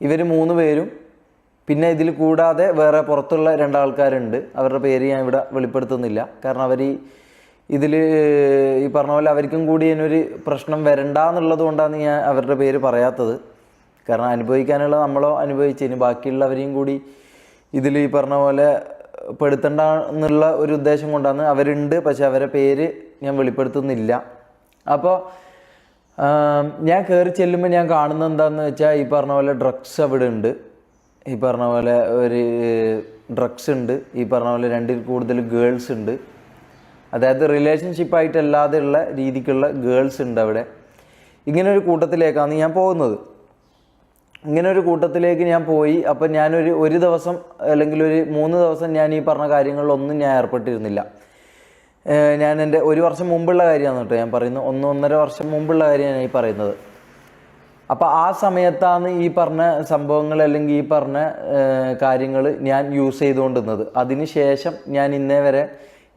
ഇവർ 3 പേരും പിന്നെ ഇതിൽ കൂടാതെ വേറെ പുറത്തുള്ള 2 ആൾക്കാരുണ്ട്. അവരുടെ പേര് ഞാൻ ഇവിടെ വെളിപ്പെടുത്തുന്നില്ല. കാരണം അവർ ഇതിൽ ഈ പറഞ്ഞ പോലെ അവർക്കും കൂടി ഇതിനൊരു പ്രശ്നം വരണ്ട എന്നുള്ളത് കൊണ്ടാണ് ഞാൻ അവരുടെ പേര് പറയാത്തത്. കാരണം അനുഭവിക്കാനുള്ള നമ്മളോ അനുഭവിച്ചതിന് ബാക്കിയുള്ളവരെയും കൂടി ഇതിൽ ഈ പറഞ്ഞ പോലെ പെടുത്തണ്ട എന്നുള്ള ഒരു ഉദ്ദേശം കൊണ്ടാണ്. അവരുണ്ട്, പക്ഷെ അവരെ പേര് ഞാൻ വെളിപ്പെടുത്തുന്നില്ല. അപ്പോൾ ഞാൻ കയറി ചെല്ലുമ്പോൾ ഞാൻ കാണുന്നത് എന്താണെന്ന് വെച്ചാൽ ഈ പറഞ്ഞ പോലെ ഡ്രഗ്സ് അവിടെ ഉണ്ട്. ഈ പറഞ്ഞ പോലെ ഒരു ഡ്രഗ്സ് ഉണ്ട്. ഈ പറഞ്ഞ പോലെ 2-ൽ കൂടുതൽ ഗേൾസ് ഉണ്ട്. അതായത് റിലേഷൻഷിപ്പായിട്ടല്ലാതെ ഉള്ള രീതിക്കുള്ള ഗേൾസ് ഉണ്ട് അവിടെ. ഇങ്ങനൊരു കൂട്ടത്തിലേക്കാണ് ഞാൻ പോകുന്നത്. ഇങ്ങനൊരു കൂട്ടത്തിലേക്ക് ഞാൻ പോയി. അപ്പം ഒരു ദിവസം അല്ലെങ്കിൽ ഒരു 3 ദിവസം ഞാൻ ഈ പറഞ്ഞ കാര്യങ്ങളിലൊന്നും ഞാൻ ഏർപ്പെട്ടിരുന്നില്ല. ഞാൻ എൻ്റെ 1 വർഷം മുമ്പുള്ള കാര്യമാണ് കേട്ടോ ഞാൻ പറയുന്നത്. 1-1.5 വർഷം മുമ്പുള്ള കാര്യമാണ് ഈ പറയുന്നത്. അപ്പോൾ ആ സമയത്താണ് ഈ പറഞ്ഞ സംഭവങ്ങൾ അല്ലെങ്കിൽ ഈ പറഞ്ഞ കാര്യങ്ങൾ ഞാൻ യൂസ് ചെയ്തുകൊണ്ടിരുന്നത്. അതിന് ശേഷം ഞാൻ ഇന്നേ വരെ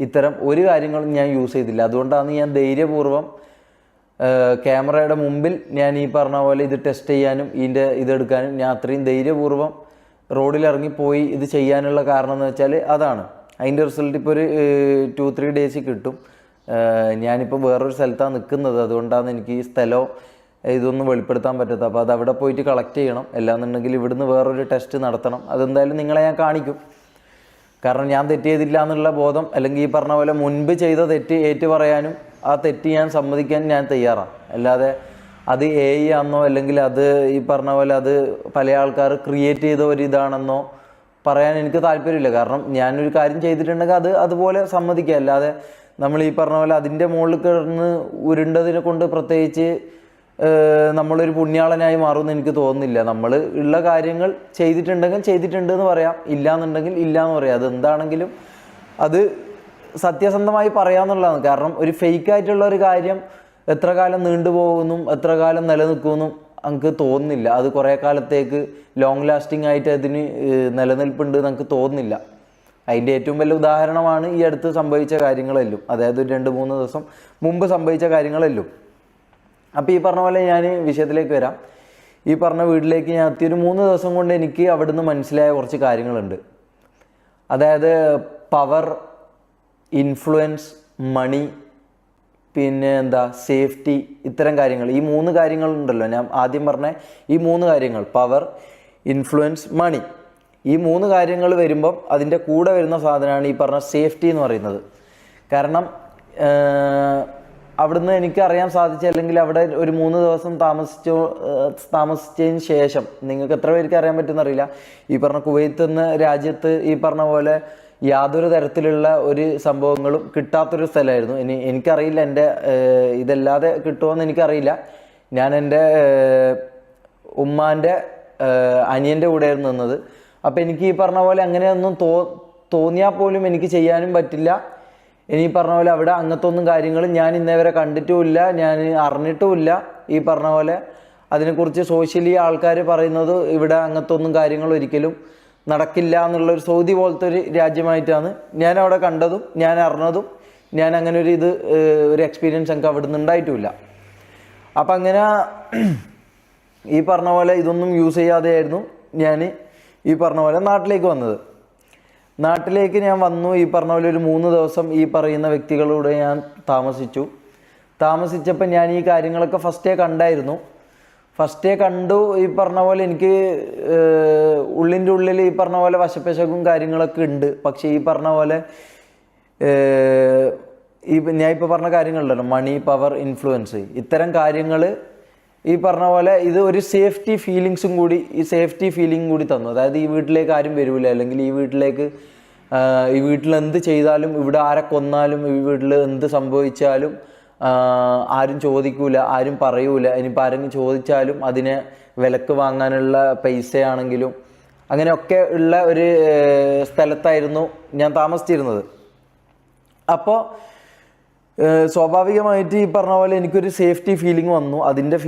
ഇത്തരം ഒരു കാര്യങ്ങളും ഞാൻ യൂസ് ചെയ്തില്ല. അതുകൊണ്ടാണ് ഞാൻ ധൈര്യപൂർവ്വം ക്യാമറയുടെ മുമ്പിൽ ഞാൻ ഈ പറഞ്ഞ പോലെ ഇത് ടെസ്റ്റ് ചെയ്യാനും ഇതെടുക്കാനും ഞാൻ അത്രയും ധൈര്യപൂർവ്വം റോഡിലിറങ്ങിപ്പോയി ഇത് ചെയ്യാനുള്ള കാരണം എന്ന് വെച്ചാൽ അതാണ്. അതിൻ്റെ റിസൾട്ട് ഇപ്പോൾ ഒരു 2-3 ഡേയ്സിൽ കിട്ടും. ഞാനിപ്പോൾ വേറൊരു സ്ഥലത്താണ് നിൽക്കുന്നത്. അതുകൊണ്ടാണ് എനിക്ക് ഈ സ്ഥലമോ ഇതൊന്നും വെളിപ്പെടുത്താൻ പറ്റാത്തത്. അപ്പോൾ അത് അവിടെ പോയിട്ട് കളക്ട് ചെയ്യണം. അല്ലാന്നുണ്ടെങ്കിൽ ഇവിടുന്ന് വേറൊരു ടെസ്റ്റ് നടത്തണം. അതെന്തായാലും നിങ്ങളെ ഞാൻ കാണിക്കും. കാരണം ഞാൻ തെറ്റ് ചെയ്തില്ല എന്നുള്ള ബോധം, അല്ലെങ്കിൽ ഈ പറഞ്ഞ പോലെ മുൻപ് ചെയ്ത തെറ്റ് ഏറ്റു പറയാനും ആ തെറ്റ് ഞാൻ സമ്മതിക്കാൻ ഞാൻ തയ്യാറാണ്. അല്ലാതെ അത് AI ആണെന്നോ അല്ലെങ്കിൽ അത് ഈ പറഞ്ഞ പോലെ അത് പല ആൾക്കാർ ക്രിയേറ്റ് ചെയ്ത ഒരു ഇതാണെന്നോ പറയാൻ എനിക്ക് താല്പര്യമില്ല. കാരണം ഞാനൊരു കാര്യം ചെയ്തിട്ടുണ്ടെങ്കിൽ അത് അതുപോലെ സമ്മതിക്കുക. അല്ലാതെ നമ്മൾ ഈ പറഞ്ഞ പോലെ അതിൻ്റെ മുകളിൽ കിടന്ന് ഉരുണ്ടതിനെ കൊണ്ട് പ്രത്യേകിച്ച് നമ്മളൊരു പുണ്യാളനായി മാറുമെന്ന് എനിക്ക് തോന്നുന്നില്ല. നമ്മൾ ഉള്ള കാര്യങ്ങൾ ചെയ്തിട്ടുണ്ടെങ്കിൽ ചെയ്തിട്ടുണ്ടെന്ന് പറയാം, ഇല്ലയെന്നുണ്ടെങ്കിൽ ഇല്ല എന്ന് പറയാം. അതെന്താണെങ്കിലും അത് സത്യസന്ധമായി പറയാമെന്നുള്ളതാണ്. കാരണം ഒരു ഫേക്കായിട്ടുള്ള ഒരു കാര്യം എത്ര കാലം നീണ്ടുപോകുന്നു, എത്ര കാലം നിലനിൽക്കുമെന്നും നമുക്ക് തോന്നുന്നില്ല. അത് കുറേ കാലത്തേക്ക് ലോങ് ലാസ്റ്റിംഗ് ആയിട്ട് അതിന് നിലനിൽപ്പുണ്ട് നമുക്ക് തോന്നുന്നില്ല. അതിൻ്റെ ഏറ്റവും വലിയ ഉദാഹരണമാണ് ഈ അടുത്ത് സംഭവിച്ച കാര്യങ്ങളെല്ലാം. അതായത് 2-3 ദിവസം മുമ്പ് സംഭവിച്ച കാര്യങ്ങളെല്ലാം. അപ്പോൾ ഈ പറഞ്ഞ പോലെ ഞാൻ വിഷയത്തിലേക്ക് വരാം. ഈ പറഞ്ഞ വീട്ടിലേക്ക് ഞാൻ എത്തിയൊരു 3 ദിവസം കൊണ്ട് എനിക്ക് അവിടുന്ന് മനസ്സിലായ കുറച്ച് കാര്യങ്ങളുണ്ട്. അതായത് പവർ, ഇൻഫ്ലുവൻസ്, മണി, പിന്നെ സേഫ്റ്റി, ഇത്തരം കാര്യങ്ങൾ. ഈ 3 കാര്യങ്ങളുണ്ടല്ലോ ഞാൻ ആദ്യം പറഞ്ഞ ഈ 3 കാര്യങ്ങൾ, പവർ, ഇൻഫ്ലുവൻസ്, മണി. ഈ 3 കാര്യങ്ങൾ വരുമ്പം അതിൻ്റെ കൂടെ വരുന്ന സാധനമാണ് ഈ പറഞ്ഞ സേഫ്റ്റി എന്ന് പറയുന്നത്. കാരണം അവിടുന്ന് എനിക്ക് അറിയാൻ സാധിച്ച, അല്ലെങ്കിൽ അവിടെ ഒരു 3 ദിവസം താമസിച്ചതിന് ശേഷം നിങ്ങൾക്ക് എത്ര പേർക്ക് അറിയാൻ പറ്റുമെന്നറിയില്ല, ഈ പറഞ്ഞ കുവൈത്ത് എന്ന രാജ്യത്ത് ഈ പറഞ്ഞ പോലെ യാതൊരു തരത്തിലുള്ള ഒരു സംഭവങ്ങളും കിട്ടാത്തൊരു സ്ഥലമായിരുന്നു. എനിക്കറിയില്ല എൻ്റെ ഇതല്ലാതെ കിട്ടുമോയെന്ന് എനിക്കറിയില്ല. ഞാൻ എൻ്റെ ഉമ്മാൻ്റെ അനിയൻ്റെ കൂടെയായിരുന്നു നിന്നത്. അപ്പോൾ എനിക്ക് ഈ പറഞ്ഞ പോലെ അങ്ങനെയൊന്നും തോന്നിയാൽ പോലും എനിക്ക് ചെയ്യാനും പറ്റില്ല. ഇനി പറഞ്ഞ പോലെ അവിടെ അങ്ങനത്തെ ഒന്നും കാര്യങ്ങൾ ഞാൻ ഇന്നേ വരെ കണ്ടിട്ടുമില്ല, ഞാൻ അറിഞ്ഞിട്ടുമില്ല. ഈ പറഞ്ഞ പോലെ അതിനെക്കുറിച്ച് സോഷ്യലി ആൾക്കാർ പറയുന്നത് ഇവിടെ അങ്ങനത്തെ ഒന്നും കാര്യങ്ങൾ ഒരിക്കലും നടക്കില്ല എന്നുള്ളൊരു സൗദി പോലത്തെ ഒരു രാജ്യമായിട്ടാണ് ഞാൻ അവിടെ കണ്ടതും ഞാൻ അറിഞ്ഞതും. ഞാൻ അങ്ങനെ ഒരു എക്സ്പീരിയൻസ് എനിക്ക് അവിടെ നിന്ന് ഉണ്ടായിട്ടുമില്ല. അപ്പം അങ്ങനെ ഈ പറഞ്ഞ പോലെ ഇതൊന്നും യൂസ് ചെയ്യാതെയായിരുന്നു ഞാൻ ഈ പറഞ്ഞ പോലെ നാട്ടിലേക്ക് വന്നത്. നാട്ടിലേക്ക് ഞാൻ വന്നു. ഈ പറഞ്ഞ പോലെ ഒരു 3 ദിവസം ഈ പറയുന്ന വ്യക്തികളോട് ഞാൻ താമസിച്ചപ്പോൾ ഞാൻ ഈ കാര്യങ്ങളൊക്കെ ഫസ്റ്റേ കണ്ടായിരുന്നു. ഫസ്റ്റേ കണ്ടു. ഈ പറഞ്ഞ പോലെ എനിക്ക് ഉള്ളിൻ്റെ ഉള്ളിൽ ഈ പറഞ്ഞ പോലെ വശപ്പശകും കാര്യങ്ങളൊക്കെ ഉണ്ട്. പക്ഷേ ഈ പറഞ്ഞ പോലെ ഞാൻ ഇപ്പോൾ പറഞ്ഞ കാര്യങ്ങളുണ്ടല്ലോ, മണി, പവർ, ഇൻഫ്ലുവൻസ്, ഇത്തരം കാര്യങ്ങൾ ഈ പറഞ്ഞ പോലെ ഇത് ഒരു സേഫ്റ്റി ഫീലിംഗ് കൂടി തന്നു. അതായത് ഈ വീട്ടിലേക്ക് ആരും വരില്ല, അല്ലെങ്കിൽ ഈ വീട്ടിൽ എന്ത് ചെയ്താലും, ഇവിടെ ആരെ കൊന്നാലും, ഈ വീട്ടിൽ എന്ത് സംഭവിച്ചാലും ആരും ചോദിക്കൂല, ആരും പറയൂല. ഇനിയിപ്പോൾ ആരെങ്കിലും ചോദിച്ചാലും അതിനെ വിലക്ക് വാങ്ങാനുള്ള പൈസയാണെങ്കിലും അങ്ങനെയൊക്കെ ഉള്ള ഒരു സ്ഥലത്തായിരുന്നു ഞാൻ താമസിച്ചിരുന്നത്. അപ്പോൾ സ്വാഭാവികമായിട്ട് ഈ പറഞ്ഞ പോലെ എനിക്കൊരു സേഫ്റ്റി ഫീലിംഗ് വന്നു. അതിൻ്റെ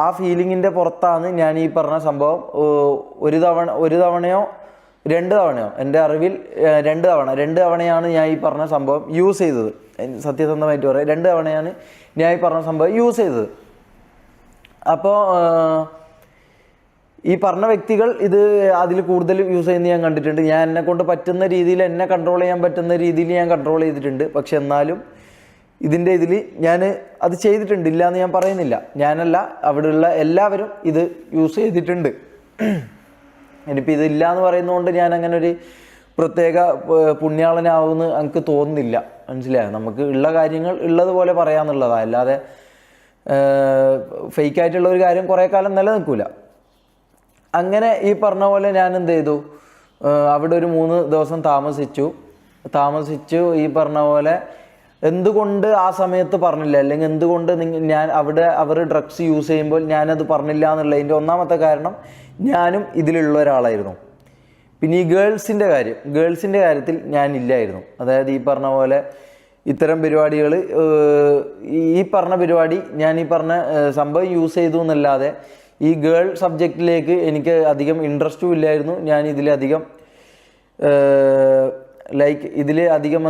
ആ ഫീലിങ്ങിൻ്റെ പുറത്താണ് ഞാൻ ഈ പറഞ്ഞ സംഭവം ഒരു തവണയോ 2 തവണയോ എൻ്റെ അറിവിൽ 2 തവണയാണ് ഞാൻ ഈ പറഞ്ഞ സംഭവം യൂസ് ചെയ്തത്. സത്യസന്ധമായിട്ട് പറയാം, 2 തവണയാണ് ഞാൻ ഈ പറഞ്ഞ സംഭവം യൂസ് ചെയ്തത്. അപ്പോൾ ഈ പറഞ്ഞ വ്യക്തികൾ ഇത് അതിൽ കൂടുതൽ യൂസ് ചെയ്യുന്നത് ഞാൻ കണ്ടിട്ടുണ്ട്. ഞാൻ എന്നെ കൊണ്ട് പറ്റുന്ന രീതിയിൽ, എന്നെ കൺട്രോൾ ചെയ്യാൻ പറ്റുന്ന രീതിയിൽ ഞാൻ കൺട്രോൾ ചെയ്തിട്ടുണ്ട്. പക്ഷെ എന്നാലും ഇതിൻ്റെ ഇതിൽ ഞാൻ അത് ചെയ്തിട്ടുണ്ട്, ഇല്ല എന്ന് ഞാൻ പറയുന്നില്ല. ഞാനല്ല, അവിടെയുള്ള എല്ലാവരും ഇത് യൂസ് ചെയ്തിട്ടുണ്ട്. ഇനിയിപ്പോൾ ഇതില്ല എന്ന് പറയുന്നതുകൊണ്ട് ഞാൻ അങ്ങനെ ഒരു പ്രത്യേക പുണ്യാളനാവുമെന്ന് എനിക്ക് തോന്നുന്നില്ല. മനസ്സിലായോ? നമുക്ക് ഉള്ള കാര്യങ്ങൾ ഉള്ളതുപോലെ പറയാമെന്നുള്ളതാണ്, അല്ലാതെ ഫേക്കായിട്ടുള്ള ഒരു കാര്യം കുറേ കാലം നിലനിൽക്കില്ല. അങ്ങനെ ഈ പറഞ്ഞ പോലെ ഞാൻ എന്ത് ചെയ്തു, അവിടെ ഒരു 3 ദിവസം താമസിച്ചു. ഈ പറഞ്ഞ പോലെ എന്തുകൊണ്ട് ആ സമയത്ത് പറഞ്ഞില്ല, അല്ലെങ്കിൽ എന്തുകൊണ്ട് ഞാൻ അവിടെ അവർ ഡ്രഗ്സ് യൂസ് ചെയ്യുമ്പോൾ ഞാനത് പറഞ്ഞില്ല എന്നുള്ളതിൻ്റെ ഒന്നാമത്തെ കാരണം ഞാനും ഇതിലുള്ള ഒരാളായിരുന്നു. പിന്നെ ഈ ഗേൾസിൻ്റെ കാര്യത്തിൽ ഞാനില്ലായിരുന്നു. അതായത് ഈ പറഞ്ഞ പോലെ ഇത്തരം പരിപാടികൾ, ഈ പറഞ്ഞ പരിപാടി ഞാൻ ഈ പറഞ്ഞ സംഭവം യൂസ് ചെയ്തു എന്നല്ലാതെ ഈ ഗേൾ സബ്ജക്റ്റിലേക്ക് എനിക്ക് അധികം ഇൻട്രസ്റ്റും ഇല്ലായിരുന്നു. ഞാൻ ഇതിലധികം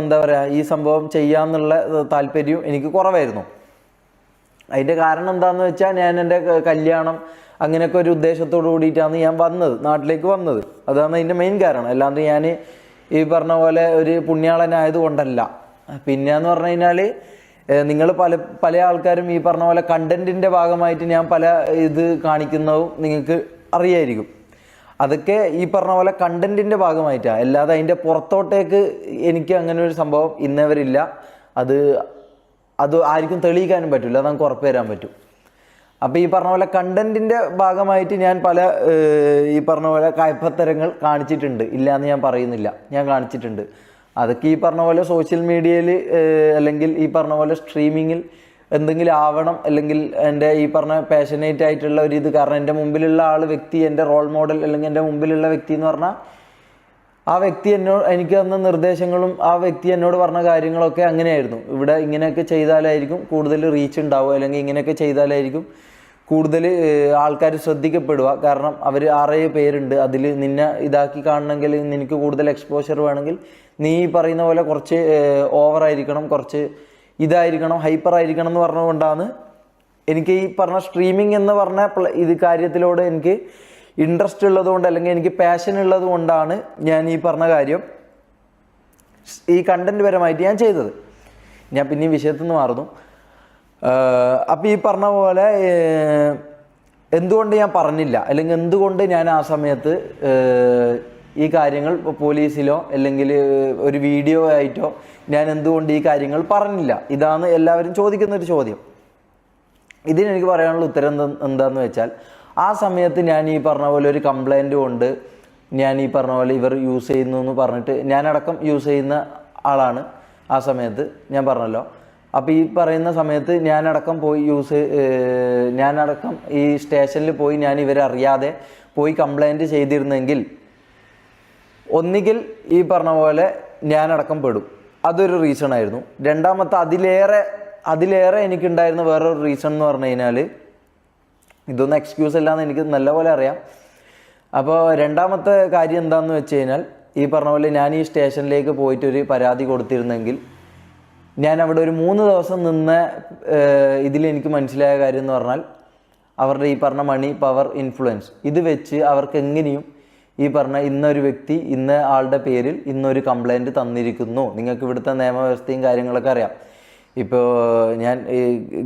എന്താ പറയുക, ഈ സംഭവം ചെയ്യാമെന്നുള്ള താല്പര്യവും എനിക്ക് കുറവായിരുന്നു. അതിൻ്റെ കാരണം എന്താണെന്ന് വെച്ചാൽ, ഞാൻ എൻ്റെ കല്യാണം അങ്ങനെയൊക്കെ ഒരു ഉദ്ദേശത്തോടു കൂടിയിട്ടാണ് ഞാൻ നാട്ടിലേക്ക് വന്നത്. അതാണ് അതിൻ്റെ മെയിൻ കാരണം. അല്ലാണ്ട് ഞാൻ ഈ പറഞ്ഞ പോലെ ഒരു പുണ്യാളനായത് കൊണ്ടല്ല. പിന്നെയെന്ന് പറഞ്ഞു കഴിഞ്ഞാൽ, നിങ്ങൾ പല ആൾക്കാരും ഈ പറഞ്ഞ പോലെ കണ്ടൻറ്റിൻ്റെ ഭാഗമായിട്ട് ഞാൻ പല ഇത് കാണിക്കുന്നതും നിങ്ങൾക്ക് അറിയായിരിക്കും. അതൊക്കെ ഈ പറഞ്ഞ പോലെ കണ്ടൻറ്റിൻ്റെ ഭാഗമായിട്ടാണ്, അല്ലാതെ അതിൻ്റെ പുറത്തോട്ടേക്ക് എനിക്ക് അങ്ങനെ ഒരു സംഭവം ഇന്നവരില്ല. അത് ആർക്കും തെളിയിക്കാനും പറ്റില്ല, അത് നമുക്ക് ഉറപ്പ് തരാൻ പറ്റും. അപ്പോൾ ഈ പറഞ്ഞ പോലെ കണ്ടൻറ്റിൻ്റെ ഭാഗമായിട്ട് ഞാൻ പല ഈ പറഞ്ഞ പോലെ കയ്പത്തരങ്ങൾ കാണിച്ചിട്ടുണ്ട്, ഇല്ല എന്ന് ഞാൻ പറയുന്നില്ല, ഞാൻ കാണിച്ചിട്ടുണ്ട്. അതൊക്കെ ഈ പറഞ്ഞ പോലെ സോഷ്യൽ മീഡിയയിൽ അല്ലെങ്കിൽ ഈ പറഞ്ഞ പോലെ സ്ട്രീമിങ്ങിൽ എന്തെങ്കിലും ആവണം, അല്ലെങ്കിൽ എൻ്റെ ഈ പറഞ്ഞ പാഷനേറ്റ് ആയിട്ടുള്ള ഒരു ഇത്. കാരണം എൻ്റെ മുമ്പിലുള്ള വ്യക്തി എൻ്റെ റോൾ മോഡൽ, അല്ലെങ്കിൽ എൻ്റെ മുമ്പിലുള്ള വ്യക്തി എന്ന് പറഞ്ഞാൽ ആ വ്യക്തി എനിക്ക് തന്ന നിർദ്ദേശങ്ങളും ആ വ്യക്തി എന്നോട് പറഞ്ഞ കാര്യങ്ങളൊക്കെ അങ്ങനെയായിരുന്നു. ഇവിടെ ഇങ്ങനെയൊക്കെ ചെയ്താലായിരിക്കും കൂടുതൽ റീച്ച് ഉണ്ടാവുക, അല്ലെങ്കിൽ ഇങ്ങനെയൊക്കെ ചെയ്താലായിരിക്കും കൂടുതൽ ആൾക്കാർ ശ്രദ്ധിക്കപ്പെടുക. കാരണം അവർ 6 പേരുണ്ട്, അതിൽ നിന്നെ ഇതാക്കി കാണണമെങ്കിൽ, നിനക്ക് കൂടുതൽ എക്സ്പോഷർ വേണമെങ്കിൽ നീ പറയുന്ന പോലെ കുറച്ച് ഓവറായിരിക്കണം, കുറച്ച് ഇതായിരിക്കണം, ഹൈപ്പർ ആയിരിക്കണം എന്ന് പറഞ്ഞുകൊണ്ടാണ് എനിക്ക് ഈ പറഞ്ഞ സ്ട്രീമിംഗ് എന്ന് പറഞ്ഞ ഇത് കാര്യത്തിലോട് എനിക്ക് ഇൻട്രസ്റ്റ് ഉള്ളതുകൊണ്ട്, അല്ലെങ്കിൽ എനിക്ക് പാഷൻ ഉള്ളത് കൊണ്ടാണ് ഞാൻ ഈ പറഞ്ഞ കാര്യം ഈ കണ്ടന്റ് പരമായിട്ട് ഞാൻ ചെയ്തത്. ഞാൻ പിന്നെയും വിഷയത്തിൽ നിന്ന് മാറുന്നു. അപ്പം ഈ പറഞ്ഞ പോലെ എന്തുകൊണ്ട് ഞാൻ പറഞ്ഞില്ല, അല്ലെങ്കിൽ എന്തുകൊണ്ട് ഞാൻ ആ സമയത്ത് ഈ കാര്യങ്ങൾ പോലീസിലോ അല്ലെങ്കിൽ ഒരു വീഡിയോ ആയിട്ടോ ഞാൻ എന്തുകൊണ്ട് ഈ കാര്യങ്ങൾ പറഞ്ഞില്ല, ഇതാണ് എല്ലാവരും ചോദിക്കുന്നൊരു ചോദ്യം. ഇതിനെനിക്ക് പറയാനുള്ള ഉത്തരം എന്താണെന്ന് വെച്ചാൽ, ആ സമയത്ത് ഞാൻ ഈ പറഞ്ഞ പോലെ ഒരു കംപ്ലൈൻറ്റ് കൊണ്ട് ഞാൻ ഈ പറഞ്ഞ പോലെ ഇവർ യൂസ് ചെയ്യുന്നു എന്ന് പറഞ്ഞിട്ട് ഞാനടക്കം യൂസ് ചെയ്യുന്ന ആളാണ് ആ സമയത്ത്, ഞാൻ പറഞ്ഞല്ലോ. അപ്പോൾ ഈ പറയുന്ന സമയത്ത് ഞാനടക്കം ഈ സ്റ്റേഷനിൽ പോയി ഞാൻ ഇവരറിയാതെ പോയി കംപ്ലൈൻറ്റ് ചെയ്തിരുന്നെങ്കിൽ ഒന്നുകിൽ ഈ പറഞ്ഞ പോലെ ഞാനടക്കം പെടും. അതൊരു റീസൺ ആയിരുന്നു. രണ്ടാമത്തെ അതിലേറെ എനിക്കുണ്ടായിരുന്ന വേറൊരു റീസൺ എന്ന് പറഞ്ഞു കഴിഞ്ഞാൽ, ഇതൊന്നും എക്സ്ക്യൂസ് അല്ലാന്ന് എനിക്ക് നല്ലപോലെ അറിയാം. അപ്പോൾ രണ്ടാമത്തെ കാര്യം എന്താണെന്ന് വെച്ച് കഴിഞ്ഞാൽ, ഈ പറഞ്ഞ പോലെ ഞാൻ ഈ സ്റ്റേഷനിലേക്ക് പോയിട്ടൊരു പരാതി കൊടുത്തിരുന്നെങ്കിൽ, ഞാൻ അവിടെ ഒരു 3 ദിവസം നിന്ന് ഇതിലെനിക്ക് മനസ്സിലായ കാര്യം എന്ന് പറഞ്ഞാൽ, അവരുടെ ഈ പറഞ്ഞ മണി, പവർ, ഇൻഫ്ലുവൻസ് ഇത് വെച്ച് അവർക്ക് എങ്ങനെയും ഈ പറഞ്ഞ ഇന്നൊരു വ്യക്തി ഇന്ന ആളുടെ പേരിൽ ഇന്നൊരു കംപ്ലൈൻറ്റ് തന്നിരിക്കുന്നു. നിങ്ങൾക്ക് ഇവിടുത്തെ നിയമവ്യവസ്ഥയും കാര്യങ്ങളൊക്കെ അറിയാം. ഇപ്പോൾ ഞാൻ ഈ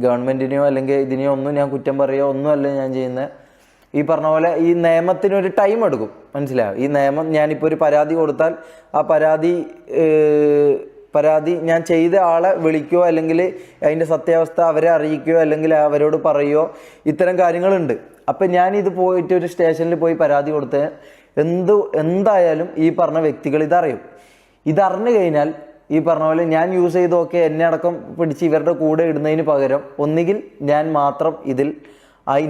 ഗവൺമെൻറ്റിനെയോ അല്ലെങ്കിൽ ഇതിനെയോ ഒന്നും ഞാൻ കുറ്റം പറയുകയോ ഒന്നുമല്ല ഞാൻ ചെയ്യുന്നത്. ഈ പറഞ്ഞ പോലെ ഈ നിയമത്തിനൊരു ടൈം എടുക്കും, മനസ്സിലായോ? ഈ നിയമം, ഞാനിപ്പോൾ ഒരു പരാതി കൊടുത്താൽ ആ പരാതി ഞാൻ ചെയ്ത ആളെ വിളിക്കുകയോ അല്ലെങ്കിൽ അതിൻ്റെ സത്യാവസ്ഥ അവരെ അറിയിക്കുകയോ അല്ലെങ്കിൽ അവരോട് പറയുകയോ ഇത്തരം കാര്യങ്ങളുണ്ട്. അപ്പം ഞാനിത് പോയിട്ട് ഒരു സ്റ്റേഷനിൽ പോയി പരാതി കൊടുത്ത് എന്തായാലും ഈ പറഞ്ഞ വ്യക്തികൾ ഇതറിഞ്ഞു കഴിഞ്ഞാൽ ഈ പറഞ്ഞ പോലെ ഞാൻ യൂസ് ചെയ്തൊക്കെ എന്നെ അടക്കം പിടിച്ച് ഇവരുടെ കൂടെ ഇടുന്നതിന് പകരം ഒന്നുകിൽ ഞാൻ മാത്രം ഇതിൽ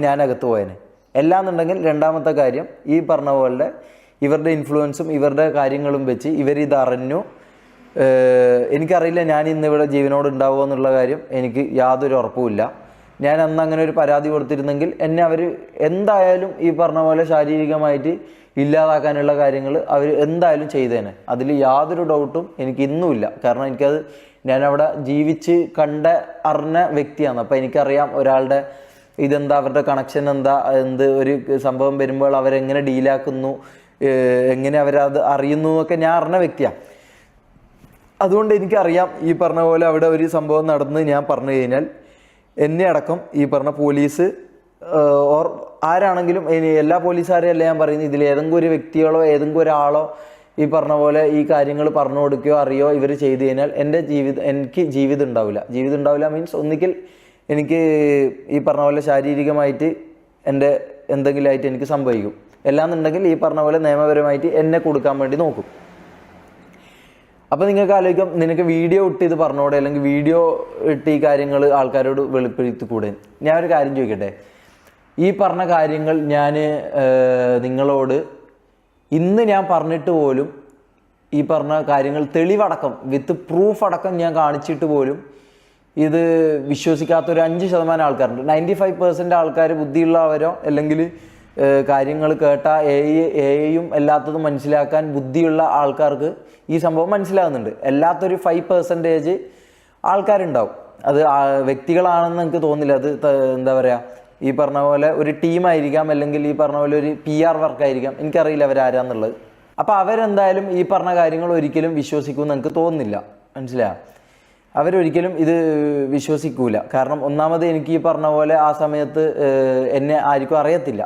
ഞാൻ അകത്ത് പോയേനെ. എല്ലാന്നുണ്ടെങ്കിൽ രണ്ടാമത്തെ കാര്യം, ഈ പറഞ്ഞ പോലെ ഇവരുടെ ഇൻഫ്ലുവൻസും ഇവരുടെ കാര്യങ്ങളും വെച്ച് ഇവരിതറിഞ്ഞു. എനിക്കറിയില്ല ഞാൻ ഇന്നിവിടെ ജീവനോട് ഉണ്ടാവുമോ എന്നുള്ള കാര്യം, എനിക്ക് യാതൊരു ഉറപ്പുമില്ല. ഞാൻ അന്ന് അങ്ങനെ ഒരു പരാതി കൊടുത്തിരുന്നെങ്കിൽ എന്നെ അവർ എന്തായാലും ഈ പറഞ്ഞ പോലെ ശാരീരികമായിട്ട് ഇല്ലാതാക്കാനുള്ള കാര്യങ്ങൾ അവർ എന്തായാലും ചെയ്തേനെ. അതിൽ യാതൊരു ഡൗട്ടും എനിക്ക് ഇന്നുമില്ല. കാരണം ഞാനവിടെ ജീവിച്ച് അറിഞ്ഞ വ്യക്തിയാണ്. അപ്പോൾ എനിക്കറിയാം ഒരാളുടെ ഇതെന്താ അവരുടെ കണക്ഷൻ എന്താ, എന്ത് ഒരു സംഭവം വരുമ്പോൾ അവരെങ്ങനെ ഡീലാക്കുന്നു, എങ്ങനെ അവരത് അറിയുന്നു ഒക്കെ ഞാൻ അറിഞ്ഞ വ്യക്തിയാണ്. അതുകൊണ്ട് എനിക്കറിയാം ഈ പറഞ്ഞ പോലെ അവിടെ ഒരു സംഭവം നടന്ന് ഞാൻ പറഞ്ഞു കഴിഞ്ഞാൽ എന്നെ അടക്കം ഈ പറഞ്ഞ പോലീസ് ഓർ ആരാണെങ്കിലും, എല്ലാ പോലീസുകാരെയും അല്ല ഞാൻ പറയുന്നത്, ഇതിൽ ഏതെങ്കിലും ഒരു വ്യക്തികളോ ഏതെങ്കിലും ഒരാളോ ഈ പറഞ്ഞ പോലെ ഈ കാര്യങ്ങൾ പറഞ്ഞു കൊടുക്കുകയോ അറിയോ ഇവർ ചെയ്തു കഴിഞ്ഞാൽ എനിക്ക് ജീവിതം ഉണ്ടാവില്ല മീൻസ് ഒന്നിക്കൽ എനിക്ക് ഈ പറഞ്ഞ പോലെ ശാരീരികമായിട്ട് എൻ്റെ എന്തെങ്കിലും ആയിട്ട് എനിക്ക് സംഭവിക്കും. എല്ലാന്നുണ്ടെങ്കിൽ ഈ പറഞ്ഞ പോലെ നിയമപരമായിട്ട് എന്നെ കൊടുക്കാൻ വേണ്ടി നോക്കും. അപ്പോൾ നിങ്ങൾക്ക് ആലോചിക്കാം, നിനക്ക് വീഡിയോ ഇട്ട് ഇത് പറഞ്ഞോടെ, അല്ലെങ്കിൽ വീഡിയോ ഇട്ട് ഈ കാര്യങ്ങൾ ആൾക്കാരോട് വെളിപ്പെടുത്തിക്കൂടെ? ഞാൻ ഒരു കാര്യം ചോദിക്കട്ടെ, ഈ പറഞ്ഞ കാര്യങ്ങൾ ഞാൻ നിങ്ങളോട് ഇന്ന് ഞാൻ പറഞ്ഞിട്ട് പോലും ഈ പറഞ്ഞ കാര്യങ്ങൾ തെളിവടക്കം വിത്ത് പ്രൂഫ് അടക്കം ഞാൻ കാണിച്ചിട്ട് പോലും ഇത് വിശ്വസിക്കാത്തൊരു 5% ആൾക്കാരുണ്ട്. 95% ആൾക്കാർ ബുദ്ധിയുള്ളവരോ അല്ലെങ്കിൽ കാര്യങ്ങൾ കേട്ട എയും എല്ലാത്തതും മനസ്സിലാക്കാൻ ബുദ്ധിയുള്ള ആൾക്കാർക്ക് ഈ സംഭവം മനസ്സിലാകുന്നുണ്ട്. അല്ലാത്തൊരു 5% ആൾക്കാരുണ്ടാവും. അത് വ്യക്തികളാണെന്ന് എനിക്ക് തോന്നില്ല. അത് എന്താ പറയുക, ഈ പറഞ്ഞ പോലെ ഒരു ടീമായിരിക്കാം, അല്ലെങ്കിൽ ഈ പറഞ്ഞ പോലെ ഒരു PR വർക്കായിരിക്കാം, എനിക്കറിയില്ല അവരാരാന്നുള്ളത്. അപ്പോൾ അവരെന്തായാലും ഈ പറഞ്ഞ കാര്യങ്ങൾ ഒരിക്കലും വിശ്വസിക്കുമെന്ന് എനിക്ക് തോന്നുന്നില്ല. മനസ്സിലായോ? അവരൊരിക്കലും ഇത് വിശ്വസിക്കൂല. കാരണം ഒന്നാമത് എനിക്ക് ഈ പറഞ്ഞ പോലെ ആ സമയത്ത് എന്നെ ആർക്കും അറിയത്തില്ല.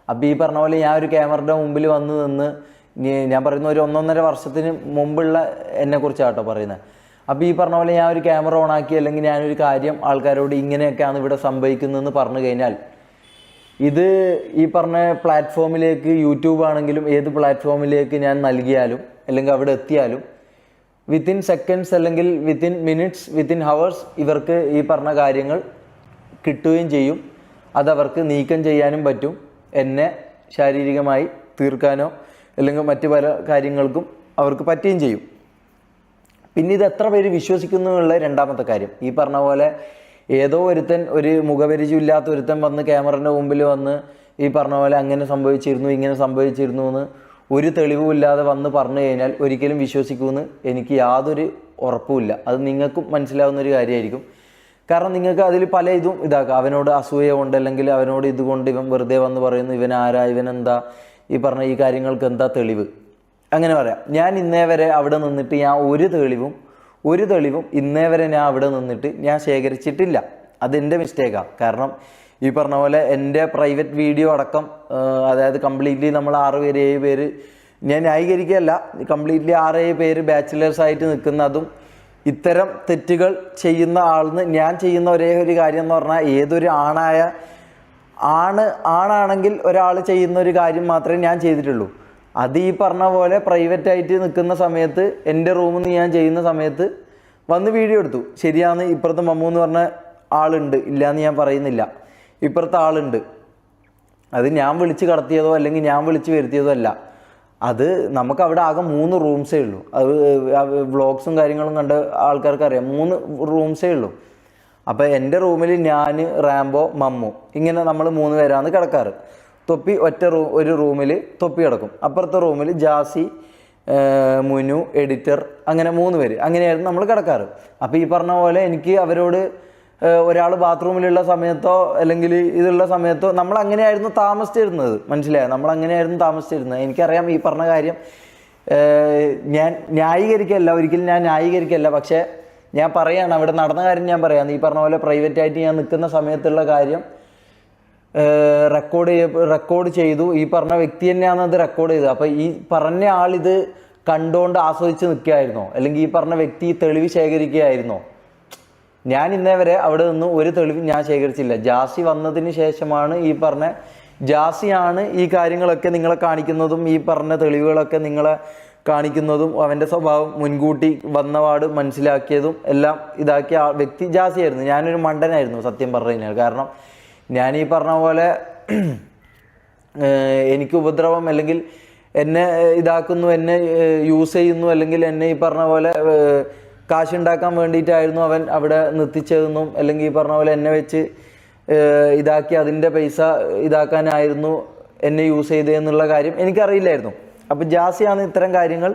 അപ്പോൾ ഈ പറഞ്ഞ പോലെ ഞാൻ ഒരു ക്യാമറയുടെ മുമ്പിൽ വന്ന് നിന്ന് ഞാൻ പറയുന്ന ഒരു 1.5 വർഷത്തിന് മുമ്പുള്ള എന്നെക്കുറിച്ചാട്ടോ പറയുന്നത്. അപ്പോൾ ഈ പറഞ്ഞ പോലെ ഞാൻ ഒരു ക്യാമറ ഓണാക്കി അല്ലെങ്കിൽ ഞാനൊരു കാര്യം ആൾക്കാരോട് ഇങ്ങനെയൊക്കെയാണ് ഇവിടെ സംഭവിക്കുന്നതെന്ന് പറഞ്ഞു കഴിഞ്ഞാൽ ഇത് ഈ പറഞ്ഞ പ്ലാറ്റ്ഫോമിലേക്ക്, യൂട്യൂബ് ആണെങ്കിലും ഏത് പ്ലാറ്റ്ഫോമിലേക്ക് ഞാൻ നൽകിയാലും അല്ലെങ്കിൽ അവിടെ എത്തിയാലും വിത്തിൻ സെക്കൻഡ്സ് അല്ലെങ്കിൽ വിത്തിൻ മിനിറ്റ്സ്, വിത്തിൻ ഹവേഴ്സ് ഇവർക്ക് ഈ പറഞ്ഞ കാര്യങ്ങൾ കിട്ടുകയും ചെയ്യും. അതവർക്ക് നീക്കം ചെയ്യാനും പറ്റും. എന്നെ ശാരീരികമായി തീർക്കാനോ അല്ലെങ്കിൽ മറ്റു പല കാര്യങ്ങൾക്കും അവർക്ക് പറ്റുകയും ചെയ്യും. പിന്നെ ഇത് എത്ര പേര് വിശ്വസിക്കുന്നു എന്നുള്ള രണ്ടാമത്തെ കാര്യം. ഈ പറഞ്ഞ പോലെ ഏതോ ഒരുത്തൻ, ഒരു മുഖപരിചയമില്ലാത്ത ഒരുത്തൻ വന്ന് ക്യാമറയുടെ മുമ്പിൽ വന്ന് ഈ പറഞ്ഞ പോലെ അങ്ങനെ സംഭവിച്ചിരുന്നു ഇങ്ങനെ സംഭവിച്ചിരുന്നു എന്ന് ഒരു തെളിവുമില്ലാതെ വന്ന് പറഞ്ഞു കഴിഞ്ഞാൽ ഒരിക്കലും വിശ്വസിക്കുമെന്ന് എനിക്ക് യാതൊരു ഉറപ്പുമില്ല. അത് നിങ്ങൾക്കും മനസ്സിലാവുന്നൊരു കാര്യമായിരിക്കും. കാരണം നിങ്ങൾക്ക് അതിൽ പല ഇതും ഇതാക്കാം. അവനോട് അസൂയ കൊണ്ട് അല്ലെങ്കിൽ അവനോട് ഇതുകൊണ്ട് ഇവൻ വെറുതെ വന്ന് പറയുന്നു, ഇവൻ ആരാ, ഇവനെന്താ, ഈ പറഞ്ഞ ഈ കാര്യങ്ങൾക്ക് എന്താ തെളിവ്, അങ്ങനെ പറയാം. ഞാൻ ഇന്നേ വരെ അവിടെ നിന്നിട്ട് ഞാൻ ഒരു തെളിവും ഇന്നേ വരെ ഞാൻ അവിടെ നിന്നിട്ട് ഞാൻ ശേഖരിച്ചിട്ടില്ല. അതെൻ്റെ മിസ്റ്റേക്കാണ്. കാരണം ഈ പറഞ്ഞ പോലെ എൻ്റെ പ്രൈവറ്റ് വീഡിയോ അടക്കം, അതായത് കംപ്ലീറ്റ്ലി നമ്മൾ 6 പേര് 7 പേര്, ഞാൻ ന്യായീകരിക്കുകയല്ല, കംപ്ലീറ്റ്ലി 6-7 പേര് ബാച്ചിലേഴ്സായിട്ട് നിൽക്കുന്നതും ഇത്തരം തെറ്റുകൾ ചെയ്യുന്ന ആളിന് ഞാൻ ചെയ്യുന്ന ഒരേ ഒരു കാര്യം എന്ന് പറഞ്ഞാൽ, ഏതൊരു ആണാണെങ്കിൽ ഒരാൾ ചെയ്യുന്ന ഒരു കാര്യം മാത്രമേ ഞാൻ ചെയ്തിട്ടുള്ളൂ. അത് ഈ പറഞ്ഞ പോലെ പ്രൈവറ്റായിട്ട് നിൽക്കുന്ന സമയത്ത് എൻ്റെ റൂമിൽ നിന്ന് ഞാൻ ചെയ്യുന്ന സമയത്ത് വന്ന് വീഡിയോ എടുത്തു. ശരിയാണ്, ഇപ്പുറത്ത് മമ്മു എന്ന് പറഞ്ഞ ആളുണ്ട്, ഇല്ലയെന്ന് ഞാൻ പറയുന്നില്ല. ഇപ്പുറത്തെ ആളുണ്ട്. അത് ഞാൻ വിളിച്ച് കടത്തിയതോ അല്ലെങ്കിൽ ഞാൻ വിളിച്ച് വരുത്തിയതോ അല്ല. അത് നമുക്ക് അവിടെ ആകെ 3 റൂംസേ ഉള്ളൂ. അത് വ്ളോഗ്സും കാര്യങ്ങളും കണ്ട ആൾക്കാർക്ക് അറിയാം. 3 റൂംസേ ഉള്ളൂ. അപ്പോൾ എൻ്റെ റൂമിൽ ഞാൻ, റാംബോ, മമ്മു, ഇങ്ങനെ നമ്മൾ 3 പേരാണ് കിടക്കാറ്. തൊപ്പി ഒരു റൂമിൽ തൊപ്പി കിടക്കും. അപ്പുറത്തെ റൂമിൽ ജാസി, മുനു, എഡിറ്റർ, അങ്ങനെ 3 പേര്, അങ്ങനെയായിരുന്നു നമ്മൾ കിടക്കാറ്. അപ്പോൾ ഈ പറഞ്ഞ പോലെ എനിക്ക് അവരോട് ഒരാൾ ബാത്റൂമിലുള്ള സമയത്തോ അല്ലെങ്കിൽ ഇതുള്ള സമയത്തോ നമ്മൾ അങ്ങനെയായിരുന്നു താമസിച്ചിരുന്നത്. മനസ്സിലായോ? നമ്മൾ അങ്ങനെയായിരുന്നു താമസിച്ചിരുന്നത്. എനിക്കറിയാം ഈ പറഞ്ഞ കാര്യം. ഞാൻ ഒരിക്കലും ഞാൻ ന്യായീകരിക്കല്ല. പക്ഷേ ഞാൻ പറയാണ്, അവിടെ നടന്ന കാര്യം ഞാൻ പറയാം. ഈ പറഞ്ഞ പോലെ പ്രൈവറ്റായിട്ട് ഞാൻ നിൽക്കുന്ന സമയത്തുള്ള കാര്യം റെക്കോർഡ് ചെയ്തു. ഈ പറഞ്ഞ വ്യക്തി തന്നെയാണ് അത് റെക്കോർഡ് ചെയ്തത്. അപ്പോൾ ഈ പറഞ്ഞ ആളിത് കണ്ടുകൊണ്ട് ആസ്വദിച്ച് നിൽക്കുകയായിരുന്നോ, അല്ലെങ്കിൽ ഈ പറഞ്ഞ വ്യക്തി തെളിവ് ശേഖരിക്കുകയായിരുന്നോ? ഞാൻ ഇന്നേ വരെ അവിടെ നിന്ന് ഒരു തെളിവ് ഞാൻ ശേഖരിച്ചില്ല. ജാസി വന്നതിന് ശേഷമാണ് ജാസിയാണ് ഈ കാര്യങ്ങളൊക്കെ നിങ്ങളെ കാണിക്കുന്നതും ഈ പറഞ്ഞ തെളിവുകളൊക്കെ നിങ്ങളെ കാണിക്കുന്നതും അവൻ്റെ സ്വഭാവം മുൻകൂട്ടി വന്നപാട് മനസ്സിലാക്കിയതും എല്ലാം ഇതാക്കിയ വ്യക്തി ജാസിയായിരുന്നു. ഞാനൊരു മണ്ടനായിരുന്നു സത്യം പറഞ്ഞു കഴിഞ്ഞാൽ. കാരണം ഞാൻ ഈ പറഞ്ഞ പോലെ എനിക്ക് ഉപദ്രവം അല്ലെങ്കിൽ എന്നെ ഇതാക്കുന്നു, എന്നെ യൂസ് ചെയ്യുന്നു, അല്ലെങ്കിൽ എന്നെ ഈ പറഞ്ഞ പോലെ കാശുണ്ടാക്കാൻ വേണ്ടിയിട്ടായിരുന്നു അവൻ അവിടെ നിർത്തിച്ചതെന്നും, അല്ലെങ്കിൽ ഈ പറഞ്ഞ പോലെ എന്നെ വെച്ച് ഇതാക്കി അതിൻ്റെ പൈസ ഇതാക്കാനായിരുന്നു എന്നെ യൂസ് ചെയ്തതെന്നുള്ള കാര്യം എനിക്കറിയില്ലായിരുന്നു. അപ്പോൾ ജാസിയാണ് ഇത്തരം കാര്യങ്ങൾ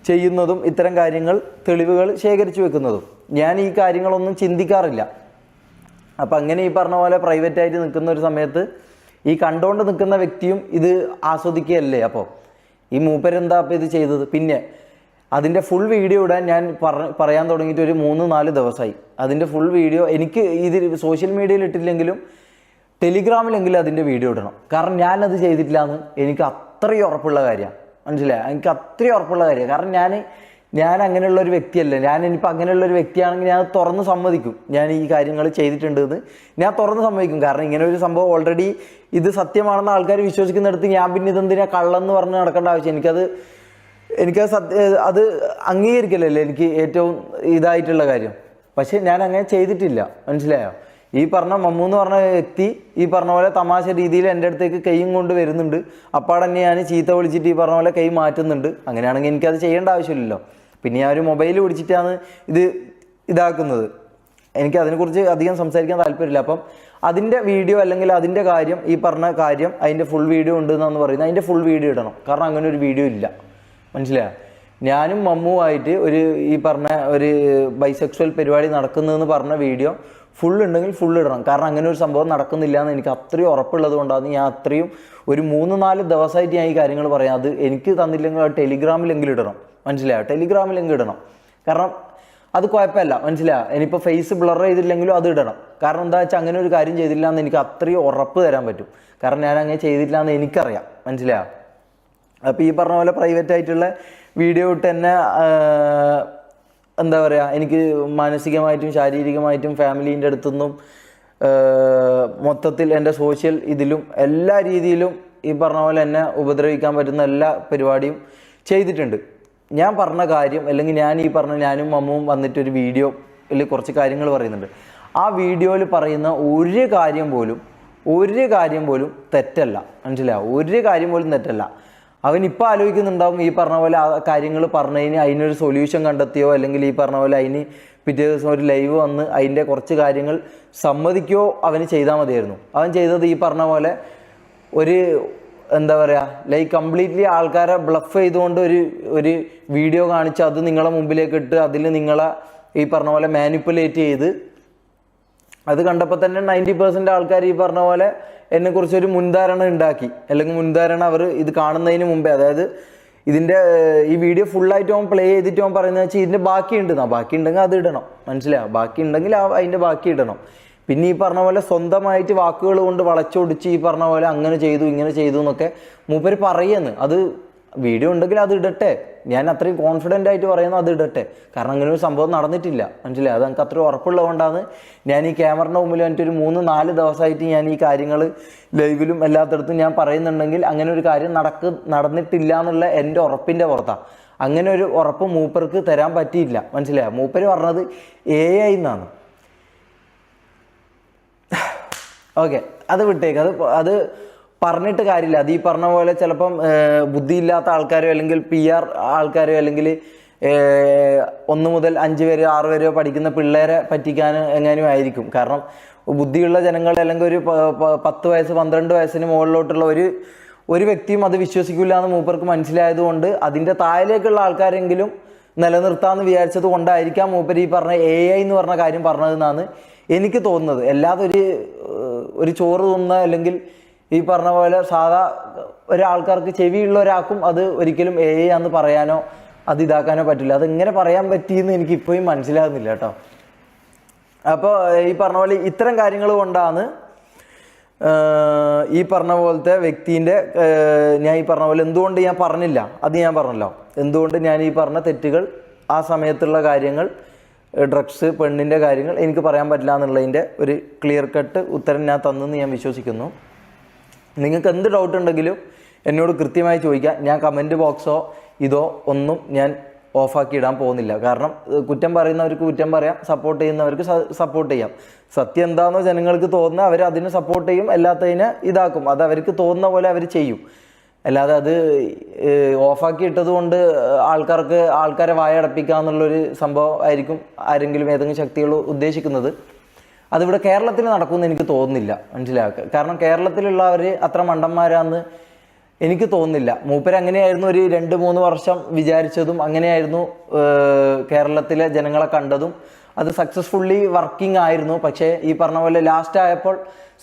ചെയ്യുന്നതും ഇത്തരം കാര്യങ്ങൾ തെളിവുകൾ ശേഖരിച്ചു വെക്കുന്നതും. ഞാൻ ഈ കാര്യങ്ങളൊന്നും ചിന്തിക്കാറില്ല. അപ്പം അങ്ങനെ ഈ പറഞ്ഞ പോലെ പ്രൈവറ്റായിട്ട് നിൽക്കുന്ന ഒരു സമയത്ത് ഈ കണ്ടുകൊണ്ട് നിൽക്കുന്ന വ്യക്തിയും ഇത് ആസ്വദിക്കുകയല്ലേ. അപ്പോൾ ഈ മൂപ്പരെന്താ അപ്പം ഇത് ചെയ്തത്? പിന്നെ അതിൻ്റെ ഫുൾ വീഡിയോ ഇടാൻ ഞാൻ പറയാൻ തുടങ്ങിയിട്ട് ഒരു 3-4 ദിവസമായി. അതിൻ്റെ ഫുൾ വീഡിയോ എനിക്ക് ഇത് സോഷ്യൽ മീഡിയയിൽ ഇട്ടില്ലെങ്കിലും ടെലിഗ്രാമിലെങ്കിലും അതിൻ്റെ വീഡിയോ ഇടണം. കാരണം ഞാനത് ചെയ്തിട്ടില്ല എന്ന് എനിക്ക് അത്രയും ഉറപ്പുള്ള കാര്യമാണ്. മനസ്സിലായോ? എനിക്ക് അത്രയും ഉറപ്പുള്ള കാര്യമാണ്. കാരണം ഞാൻ അങ്ങനെയുള്ള ഒരു വ്യക്തിയല്ല. ഇനിയിപ്പോൾ അങ്ങനെയുള്ള ഒരു വ്യക്തിയാണെങ്കിൽ ഞാൻ തുറന്ന് സമ്മതിക്കും, ഞാൻ ഈ കാര്യങ്ങൾ ചെയ്തിട്ടുണ്ട് എന്ന് ഞാൻ തുറന്ന് സമ്മതിക്കും. കാരണം ഇങ്ങനെ ഒരു സംഭവം ഓൾറെഡി ഇത് സത്യമാണെന്ന് ആൾക്കാർ വിശ്വസിക്കുന്നിടത്ത് ഞാൻ പിന്നെ ഇതെന്തിനാ കള്ളെന്ന് പറഞ്ഞ് നടക്കേണ്ട ആവശ്യം? അത് അംഗീകരിക്കലല്ലേ എനിക്ക് ഏറ്റവും ഇതായിട്ടുള്ള കാര്യം. പക്ഷെ ഞാൻ അങ്ങനെ ചെയ്തിട്ടില്ല. മനസ്സിലായോ? ഈ പറഞ്ഞ മമ്മു എന്ന് പറഞ്ഞ വ്യക്തി ഈ പറഞ്ഞ പോലെ തമാശ രീതിയിൽ എൻ്റെ അടുത്തേക്ക് കൈയും കൊണ്ട് വരുന്നുണ്ട്. അപ്പാടെ തന്നെ ഞാൻ ചീത്ത വിളിച്ചിട്ട് ഈ പറഞ്ഞ പോലെ കൈ മാറ്റുന്നുണ്ട്. അങ്ങനെയാണെങ്കിൽ എനിക്കത് ചെയ്യേണ്ട ആവശ്യമില്ലല്ലോ. പിന്നെ ഞാൻ ഒരു മൊബൈൽ പിടിച്ചിട്ടാണ് ഇതാക്കുന്നത്. എനിക്ക് അതിനെക്കുറിച്ച് അധികം സംസാരിക്കാൻ താല്പര്യമില്ല. അപ്പം അതിൻ്റെ വീഡിയോ അല്ലെങ്കിൽ അതിൻ്റെ കാര്യം, ഈ പറഞ്ഞ കാര്യം അതിൻ്റെ ഫുൾ വീഡിയോ ഉണ്ട് എന്നാണ് പറയുന്നത്. അതിൻ്റെ ഫുൾ വീഡിയോ ഇടണം. കാരണം അങ്ങനെ ഒരു വീഡിയോ ഇല്ല. മനസ്സിലായോ? ഞാനും മമ്മുവായിട്ട് ഈ പറഞ്ഞ ഒരു ബൈസെക്സ്വൽ പരിപാടി നടക്കുന്നതെന്ന് പറഞ്ഞ വീഡിയോ ഫുൾ ഉണ്ടെങ്കിൽ ഫുൾ ഇടണം. കാരണം അങ്ങനെ ഒരു സംഭവം നടക്കുന്നില്ല എന്ന് എനിക്ക് അത്രയും ഉറപ്പുള്ളത് കൊണ്ടാണ് ഞാൻ അത്രയും ഒരു 3-4 ദിവസമായിട്ട് ഞാൻ ഈ കാര്യങ്ങൾ പറയാം. അത് എനിക്ക് തന്നില്ലെങ്കിൽ ടെലിഗ്രാമിലെങ്കിലും ഇടണം. മനസ്സിലായോ? ടെലിഗ്രാമിലെങ്കിലും ഇടണം. കാരണം അത് കുഴപ്പമില്ല. മനസ്സിലായോ? ഇനിയിപ്പോൾ ഫേസ് ബ്ലർ ചെയ്തില്ലെങ്കിലും അത് ഇടണം. കാരണം എന്താ വെച്ചാൽ അങ്ങനെ ഒരു കാര്യം ചെയ്തില്ല എന്ന് എനിക്ക് അത്രയും ഉറപ്പ് തരാൻ പറ്റും. കാരണം ഞാൻ അങ്ങനെ ചെയ്തില്ല എന്ന് എനിക്കറിയാം. മനസ്സിലായോ? അപ്പോൾ ഈ പറഞ്ഞ പോലെ പ്രൈവറ്റ് ആയിട്ടുള്ള വീഡിയോ ഇട്ട് തന്നെ എന്താ പറയുക, എനിക്ക് മാനസികമായിട്ടും ശാരീരികമായിട്ടും ഫാമിലീൻ്റെ അടുത്തുനിന്നും മൊത്തത്തിൽ എൻ്റെ സോഷ്യൽ ഇതിലും എല്ലാ രീതിയിലും ഈ പറഞ്ഞ പോലെ എന്നെ ഉപദ്രവിക്കാൻ പറ്റുന്ന എല്ലാ പരിപാടിയും ചെയ്തിട്ടുണ്ട്. ഞാൻ പറഞ്ഞ കാര്യം അല്ലെങ്കിൽ ഞാനും മമ്മുവും വന്നിട്ടൊരു വീഡിയോയിൽ കുറച്ച് കാര്യങ്ങൾ പറയുന്നുണ്ട്. ആ വീഡിയോയിൽ പറയുന്ന ഒരു കാര്യം പോലും തെറ്റല്ല. മനസ്സിലാവും? ഒരു കാര്യം പോലും തെറ്റല്ല. അവനിപ്പോൾ ആലോചിക്കുന്നുണ്ടാവും ഈ പറഞ്ഞ പോലെ ആ കാര്യങ്ങൾ പറഞ്ഞതിന് അതിനൊരു സൊല്യൂഷൻ കണ്ടെത്തിയോ അല്ലെങ്കിൽ ഈ പറഞ്ഞ പോലെ അതിന് പിറ്റേ ദിവസം ഒരു ലൈവ് വന്ന് അതിൻ്റെ കുറച്ച് കാര്യങ്ങൾ സമ്മതിക്കുകയോ അവന് ചെയ്താൽ മതിയായിരുന്നു. അവൻ ചെയ്തത് ഈ പറഞ്ഞ പോലെ എന്താ പറയുക, കംപ്ലീറ്റ്ലി ആൾക്കാരെ ബ്ലഫ് ചെയ്തുകൊണ്ട് ഒരു വീഡിയോ കാണിച്ച് അത് നിങ്ങളെ മുമ്പിലേക്ക് ഇട്ട് അതിൽ നിങ്ങളെ ഈ പറഞ്ഞ പോലെ മാനിപ്പുലേറ്റ് ചെയ്ത് അത് കണ്ടപ്പോൾ തന്നെ 90% ആൾക്കാർ ഈ പറഞ്ഞ പോലെ എന്നെക്കുറിച്ചൊരു മുൻധാരണ ഉണ്ടാക്കി. അല്ലെങ്കിൽ മുൻധാരണ അവർ ഇത് കാണുന്നതിന് മുമ്പേ, അതായത് ഇതിൻ്റെ ഈ വീഡിയോ ഫുള്ളായിട്ട് അവൻ പ്ലേ ചെയ്തിട്ട് അവൻ പറയുന്നത് വെച്ചാൽ ഇതിൻ്റെ ബാക്കി ഉണ്ടെങ്കിൽ അത് ഇടണം. മനസ്സിലാവും? ബാക്കി ഉണ്ടെങ്കിൽ അതിൻ്റെ ബാക്കി ഇടണം. പിന്നെ ഈ പറഞ്ഞ പോലെ സ്വന്തമായിട്ട് വാക്കുകൾ കൊണ്ട് വളച്ചൊടിച്ച് ഈ പറഞ്ഞ പോലെ അങ്ങനെ ചെയ്തു ഇങ്ങനെ ചെയ്തു എന്നൊക്കെ മൂപ്പര് പറയുന്നു. അത് വീഡിയോ ഉണ്ടെങ്കിൽ അത് ഇടട്ടെ. ഞാൻ അത്രയും കോൺഫിഡൻ്റ് ആയിട്ട് പറയുന്നത് അത് ഇടട്ടെ. കാരണം അങ്ങനെ ഒരു സംഭവം നടന്നിട്ടില്ല. മനസ്സിലായി? അത് എനിക്ക് അത്രയും ഉറപ്പുള്ളത് കൊണ്ടാണ് ഞാൻ ഈ ക്യാമറയുടെ മുമ്പിൽ എനിക്കൊരു 3-4 ദിവസമായിട്ട് ഞാൻ ഈ കാര്യങ്ങൾ ലൈവിലും എല്ലാത്തിടത്തും ഞാൻ പറയുന്നുണ്ടെങ്കിൽ അങ്ങനെ ഒരു കാര്യം നടന്നിട്ടില്ല എന്നുള്ള എൻ്റെ ഉറപ്പിൻ്റെ പുറത്താണ്. അങ്ങനെ ഒരു ഉറപ്പ് മൂപ്പർക്ക് തരാൻ പറ്റിയില്ല. മനസ്സിലായോ? മൂപ്പര് പറഞ്ഞത് AI എന്നാണ്. ഓക്കെ, അത് വിട്ടേക്ക്. അത് പറഞ്ഞിട്ട് കാര്യമില്ല. അത് ഈ പറഞ്ഞ പോലെ ചിലപ്പം ബുദ്ധിയില്ലാത്ത ആൾക്കാരോ അല്ലെങ്കിൽ PR ആൾക്കാരോ അല്ലെങ്കിൽ 1 മുതൽ 5 വരെ 6 വരെയോ പഠിക്കുന്ന പിള്ളേരെ പറ്റിക്കാൻ എങ്ങനെയും ആയിരിക്കും. കാരണം ബുദ്ധിയുള്ള ജനങ്ങൾ അല്ലെങ്കിൽ ഒരു 10 വയസ്സ് 12 വയസ്സിന് മുകളിലോട്ടുള്ള ഒരു വ്യക്തിയും അത് വിശ്വസിക്കില്ല എന്ന് മൂപ്പർക്ക് മനസ്സിലായതുകൊണ്ട് അതിൻ്റെ താഴേക്കുള്ള ആൾക്കാരെങ്കിലും നിലനിർത്താമെന്ന് വിചാരിച്ചത് കൊണ്ടായിരിക്കാം മൂപ്പര് ഈ പറഞ്ഞ AI എന്ന് പറഞ്ഞ കാര്യം പറഞ്ഞതെന്നാണ് എനിക്ക് തോന്നുന്നത്. അല്ലാതെ ഒരു ചോറ് തിന്ന അല്ലെങ്കിൽ ഈ പറഞ്ഞ പോലെ സാധാ ഒരാൾക്കാർക്ക് ചെവിയുള്ള ഒരാൾക്കും അത് ഒരിക്കലും AI ആണെന്ന് പറയാനോ അത് ഇതാക്കാനോ പറ്റില്ല. അതെങ്ങനെ പറയാൻ പറ്റിയെന്ന് എനിക്ക് ഇപ്പോഴും മനസ്സിലാകുന്നില്ല കേട്ടോ. അപ്പോൾ ഈ പറഞ്ഞ പോലെ ഇത്തരം കാര്യങ്ങൾ കൊണ്ടാണ് ഈ പറഞ്ഞ പോലത്തെ വ്യക്തിൻ്റെ ഞാൻ ഈ പറഞ്ഞ പോലെ എന്തുകൊണ്ട് ഞാൻ പറഞ്ഞില്ല, അത് ഞാൻ പറഞ്ഞല്ലോ. എന്തുകൊണ്ട് ഞാൻ ഈ പറഞ്ഞ തെറ്റുകൾ, ആ സമയത്തുള്ള കാര്യങ്ങൾ, ഡ്രഗ്സ്, പെണ്ണിൻ്റെ കാര്യങ്ങൾ എനിക്ക് പറയാൻ പറ്റില്ല എന്നുള്ളതിൻ്റെ ഒരു ക്ലിയർ കട്ട് ഉത്തരം ഞാൻ തന്നെന്ന് ഞാൻ വിശ്വസിക്കുന്നു. നിങ്ങൾക്ക് എന്ത് ഡൗട്ട് ഉണ്ടെങ്കിലും എന്നോട് കൃത്യമായി ചോദിക്കാം. ഞാൻ കമൻറ്റ് ബോക്സോ ഇതോ ഒന്നും ഞാൻ ഓഫാക്കി ഇടാൻ പോകുന്നില്ല. കാരണം കുറ്റം പറയുന്നവർക്ക് കുറ്റം പറയാം, സപ്പോർട്ട് ചെയ്യുന്നവർക്ക് സപ്പോർട്ട് ചെയ്യാം. സത്യം എന്താണെന്നോ ജനങ്ങൾക്ക് തോന്നുന്ന അവർ അതിന് സപ്പോർട്ട് ചെയ്യും, അല്ലാത്തതിനെ ഇതാക്കും. അത് അവർക്ക് തോന്നുന്ന പോലെ അവർ ചെയ്യും. അല്ലാതെ അത് ഓഫാക്കി ഇട്ടത് കൊണ്ട് ആൾക്കാരെ വായടപ്പിക്കുക എന്നുള്ളൊരു സംഭവം ആയിരിക്കും ആരെങ്കിലും ഏതെങ്കിലും ശക്തികൾ ഉദ്ദേശിക്കുന്നത്. അതിവിടെ കേരളത്തിൽ നടക്കുമെന്ന് എനിക്ക് തോന്നുന്നില്ല. മനസ്സിലാക്കുക. കാരണം കേരളത്തിലുള്ളവർ അത്ര മണ്ടന്മാരാന്ന് എനിക്ക് തോന്നുന്നില്ല. മൂപ്പര് അങ്ങനെയായിരുന്നു ഒരു 2-3 വർഷം വിചാരിച്ചതും, അങ്ങനെയായിരുന്നു കേരളത്തിലെ ജനങ്ങളെ കണ്ടതും. അത് സക്സസ്ഫുള്ളി വർക്കിംഗ് ആയിരുന്നു. പക്ഷേ ഈ പറഞ്ഞ പോലെ ലാസ്റ്റ് ആയപ്പോൾ